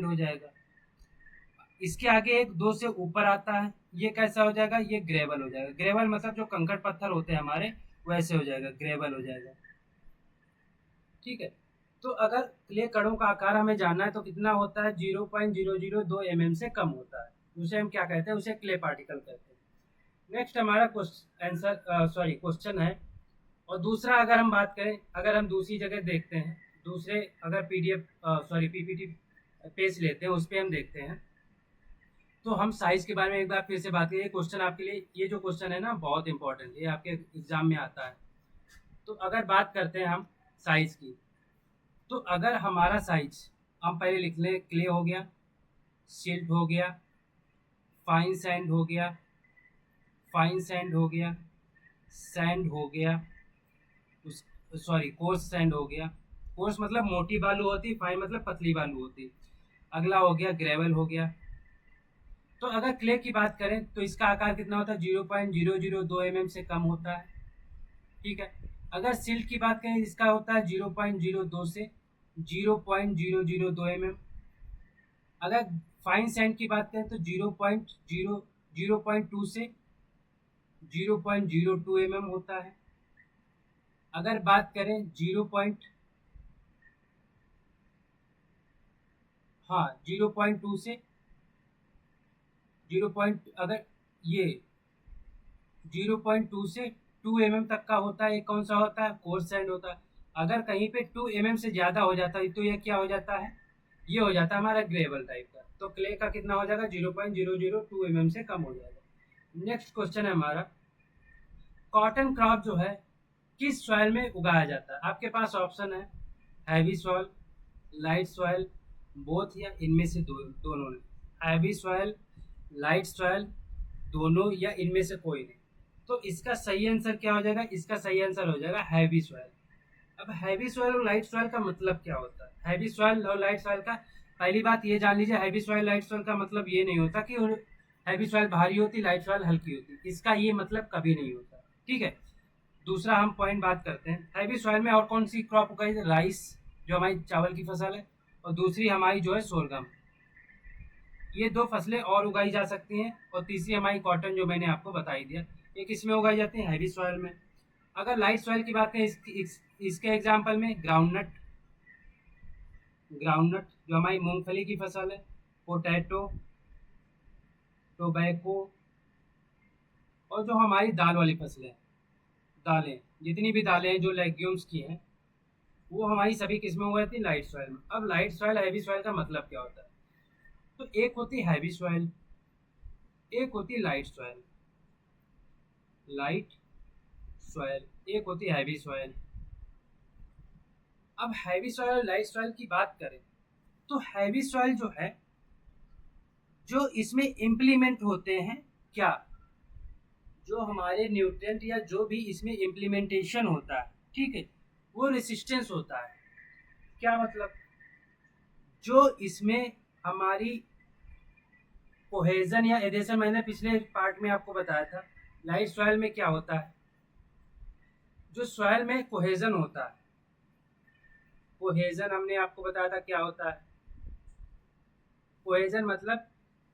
हो जाएगा। इसके आगे एक 2 से ऊपर आता है, ये कैसा हो जाएगा, ये ग्रेवल हो जाएगा। ग्रेवल मतलब जो कंकड़ पत्थर होते हैं हमारे, वैसे हो जाएगा, ग्रेवल हो जाएगा। ठीक है। तो अगर क्ले कणों का आकार हमें जानना है तो कितना होता है, 0.002 mm से कम होता है, उसे हम क्या कहते हैं, उसे क्ले पार्टिकल कहते हैं। नेक्स्ट हमारा क्वेश्चन है। और दूसरा अगर हम बात करें, अगर हम दूसरी जगह देखते हैं, दूसरे अगर पीपीटी पेज लेते हैं, उस पर हम देखते हैं, तो हम साइज के बारे में एक बार फिर से बात करें। क्वेश्चन आपके लिए, ये जो क्वेश्चन है ना, बहुत इंपॉर्टेंट, ये आपके एग्जाम में आता है। तो अगर बात करते हैं हम साइज की, तो अगर हमारा साइज, हम पहले लिख लें, क्ले हो गया, सिल्ट हो गया, फाइन सैंड हो गया, फाइन सैंड हो गया, सैंड हो गया, कोर्स सैंड हो गया। कोर्स मतलब मोटी बालू होती, फाइन मतलब पतली बालू होती। अगला हो गया ग्रेवल हो गया। तो अगर क्ले की बात करें तो इसका आकार कितना होता है, 0.002 mm से कम होता है। ठीक है। अगर सिल्ट की बात करें, इसका होता है 0.02 से 0.002 mm। अगर फाइन सैंड की बात करें तो 0.2 से 0.02 mm होता है। अगर बात करें 0.2 से 0.2 से 2 mm तक का होता है, ये कौन सा होता है, कोर्स सैंड होता है। अगर कहीं पे 2 mm से ज़्यादा हो जाता है तो ये क्या हो जाता है, ये हो जाता है हमारा ग्रेवल टाइप का। तो क्ले का कितना हो जाएगा, 0.002 mm से कम हो जाएगा। नेक्स्ट क्वेश्चन है हमारा, कॉटन क्रॉप जो है किस सॉइल में उगाया जाता है। आपके पास ऑप्शन है, heavy soil, light soil, both, या इनमें से दोनों ने। हैवी सॉइल, लाइट सॉइल, दोनों, या इनमें से कोई नहीं। तो इसका सही आंसर क्या हो जाएगा, इसका सही आंसर हो जाएगा हैवी सॉइल। अब हैवी सॉइल और लाइट सॉइल का मतलब क्या होता है, हैवी सॉइल और लाइट सॉइल का, पहली बात ये जान लीजिए, हैवी सॉइल लाइट सॉइल का मतलब ये नहीं होता कि हैवी सॉइल भारी होती, लाइट सॉइल हल्की होती, इसका ये मतलब कभी नहीं होता। ठीक है। दूसरा हम पॉइंट बात करते हैं, हैवी सॉइल में और कौन सी क्रॉप उगाई, राइस जो हमारी चावल की फसल है, और दूसरी हमारी जो है सोरगम। ये दो फसलें और उगाई जा सकती हैं, और तीसरी हमारी कॉटन जो मैंने आपको बताई दिया, ये किस में उगाई जाती है, हैवी सॉइल में। अगर लाइट सॉइल की बात करें, इसके एग्जाम्पल में ग्राउंडनट जो हमारी मूंगफली की फसल है, पोटैटो, टोबैको, और जो हमारी दाल वाली फसलें, दालें, जितनी भी दालें हैं जो लेग्यूम्स की हैं, वो हमारी सभी किस्में उगाई जाती है लाइट सॉइल में। अब लाइट सॉइल हैवी सॉइल का मतलब क्या होता है, तो एक होती हैवी सॉइल, एक होती लाइट सॉइल, लाइट सॉइल, एक होती हैवी सॉइल। अब हैवी सॉइल और लाइट सॉइल की बात करें, तो हैवी सॉइल जो है, जो इसमें इम्प्लीमेंट होते हैं, क्या, जो हमारे न्यूट्रिएंट या जो भी इसमें इम्प्लीमेंटेशन होता है, ठीक है, वो रेसिस्टेंस होता है। क्या मतलब, जो इसमें हमारी कोहेजन या एडेशन, मैंने पिछले पार्ट में आपको बताया था, लाइट सॉइल में क्या होता है, जो सॉइल में कोहेजन होता है, कोहेजन हमने आपको बताया था क्या होता है। कोहेजन मतलब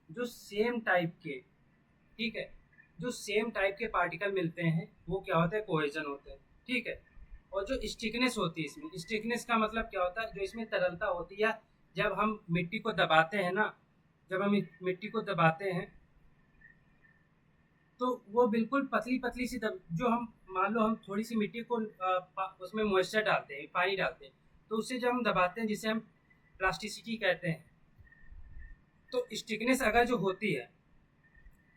जो सेम टाइप के, ठीक है, जो सेम टाइप के पार्टिकल मिलते हैं वो क्या होते हैं, कोहेजन होते हैं। ठीक है। और जो स्टिकनेस होती है, इसमें स्टिकनेस का मतलब क्या होता है, जो इसमें तरलता होती है, जब हम मिट्टी को दबाते हैं ना, जब हम मिट्टी को दबाते हैं तो वो बिल्कुल पतली पतली सी जो हम मान लो हम थोड़ी सी मिट्टी को उसमें मॉइस्चर डालते हैं, पानी डालते हैं, तो उससे जब हम दबाते हैं, जिसे हम प्लास्टिसिटी कहते हैं, तो स्टिकनेस अगर जो होती है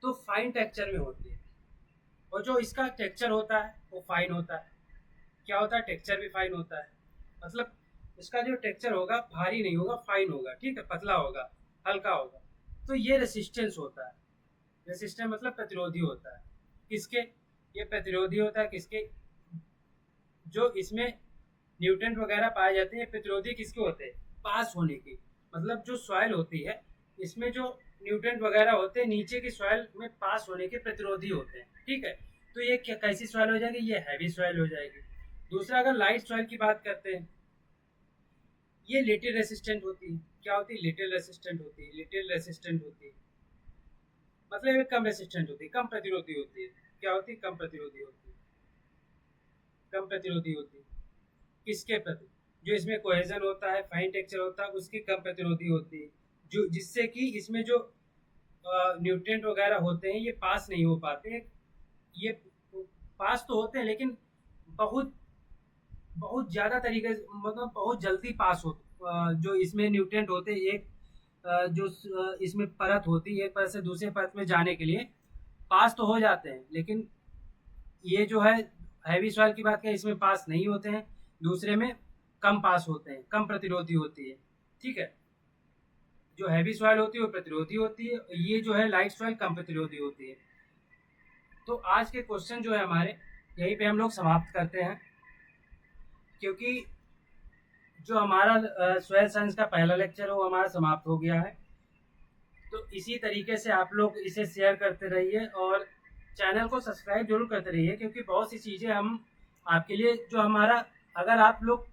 तो फाइन टेक्सचर में होती है, और जो इसका टेक्सचर होता है वो फाइन होता है। क्या होता है, टेक्सचर भी फाइन होता है, मतलब इसका जो टेक्सचर होगा भारी नहीं होगा, फाइन होगा, ठीक है, पतला होगा, हल्का होगा। तो ये रेसिस्टेंस होता है। रेसिस्टेंस मतलब प्रतिरोधी होता है। किसके? ये प्रतिरोधी होता है किसके? जो इसमें न्यूट्रेंट वगैरह पाए जाते हैं, प्रतिरोधी किसके होते हैं? पास होने के। मतलब जो सॉइल होती है इसमें जो न्यूट्रेंट वगैरह होते हैं नीचे की सॉइल में पास होने के प्रतिरोधी होते हैं। ठीक है, तो ये कैसी सॉइल हो जाएगी? ये हैवी सॉइल हो जाएगी। दूसरा, अगर लाइट सॉइल की बात करते हैं, ये लिटिल रेसिस्टेंट होती है। क्या होती है? लिटिल रेसिस्टेंट होती है। लिटिल रेसिस्टेंट होती है मतलब ये कम रेसिस्टेंट होती है, कम प्रतिरोधी होती है। क्या होती है? कम प्रतिरोधी होती है। कम प्रतिरोधी होती है किसके प्रति? जो इसमें कोहेजन होता है, फाइन टेक्सचर होता है, उसकी कम प्रतिरोधी होती है, जो जिससे कि इसमें जो न्यूट्रिएंट वगैरह होते हैं ये पास नहीं हो पाते। ये पास तो होते हैं लेकिन बहुत बहुत ज़्यादा तरीके से, मतलब बहुत जल्दी पास हो। जो इसमें न्यूट्रिएंट होते हैं, एक इसमें परत होती है, एक परत से दूसरे परत में जाने के लिए पास तो हो जाते हैं, लेकिन ये जो है हैवी सॉइल की बात करें, इसमें पास नहीं होते हैं। दूसरे में कम पास होते हैं, कम प्रतिरोधी होती है। ठीक है, जो हैवी सॉइल होती है वो प्रतिरोधी होती है, ये जो है लाइट सॉइल कम प्रतिरोधी होती है। तो आज के क्वेश्चन जो है हमारे यहीं पे हम लोग समाप्त करते हैं, क्योंकि जो हमारा सॉइल साइंस का पहला लेक्चर है वो हमारा समाप्त हो गया है। तो इसी तरीके से आप लोग इसे शेयर करते रहिए और चैनल को सब्सक्राइब जरूर करते रहिए, क्योंकि बहुत सी चीज़ें हम आपके लिए, जो हमारा, अगर आप लोग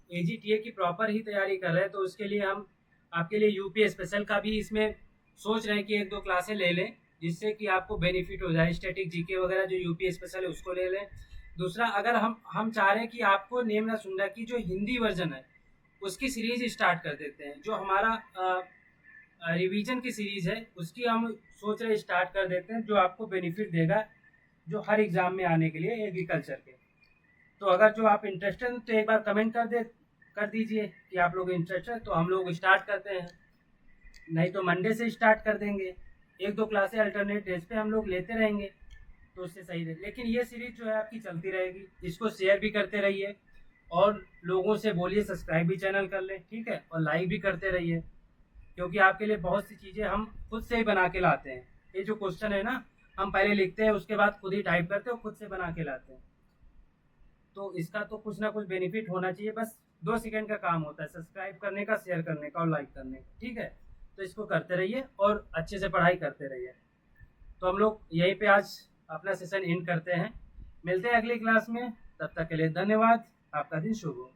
AGTA की प्रॉपर ही तैयारी कर रहे हैं तो उसके लिए हम आपके लिए यूपी स्पेशल का भी इसमें सोच रहे हैं कि 1-2 क्लासें ले लें, जिससे कि आपको बेनिफिट हो जाए। स्टैटिक जीके वगैरह जो यूपी स्पेशल है उसको ले लें। दूसरा, अगर हम चाह रहे हैं कि आपको नेम ना सुनना की जो हिंदी वर्जन है उसकी सीरीज स्टार्ट कर देते हैं। जो हमारा रिवीजन की सीरीज़ है उसकी हम सोच रहे स्टार्ट कर देते हैं, जो आपको बेनिफिट देगा जो हर एग्ज़ाम में आने के लिए एग्रीकल्चर के। तो अगर जो आप इंटरेस्टेड हैं तो एक बार कमेंट कर दीजिए कि आप लोग इंटरेस्टेड हैं, तो हम लोग स्टार्ट करते हैं। नहीं तो मंडे से स्टार्ट कर देंगे, 1-2 क्लासें अल्टरनेट डेज पे हम लोग लेते रहेंगे, तो उससे सही रहे। लेकिन ये सीरीज जो है आपकी चलती रहेगी, इसको शेयर भी करते रहिए और लोगों से बोलिए सब्सक्राइब भी चैनल कर लें। ठीक है, और लाइक भी करते रहिए, क्योंकि आपके लिए बहुत सी चीज़ें हम खुद से ही बना के लाते हैं। ये जो क्वेश्चन है ना, हम पहले लिखते हैं, उसके बाद खुद ही टाइप करते हैं और खुद से बना के लाते हैं। तो इसका तो कुछ ना कुछ बेनिफिट होना चाहिए। बस 2 सेकंड का काम होता है, सब्सक्राइब करने का, शेयर करने का और लाइक करने का। ठीक है, तो इसको करते रहिए और अच्छे से पढ़ाई करते रहिए। तो हम लोग यहीं पे आज अपना सेशन एंड करते हैं। मिलते हैं अगली क्लास में, तब तक के लिए धन्यवाद। आपका दिन शुभ हो।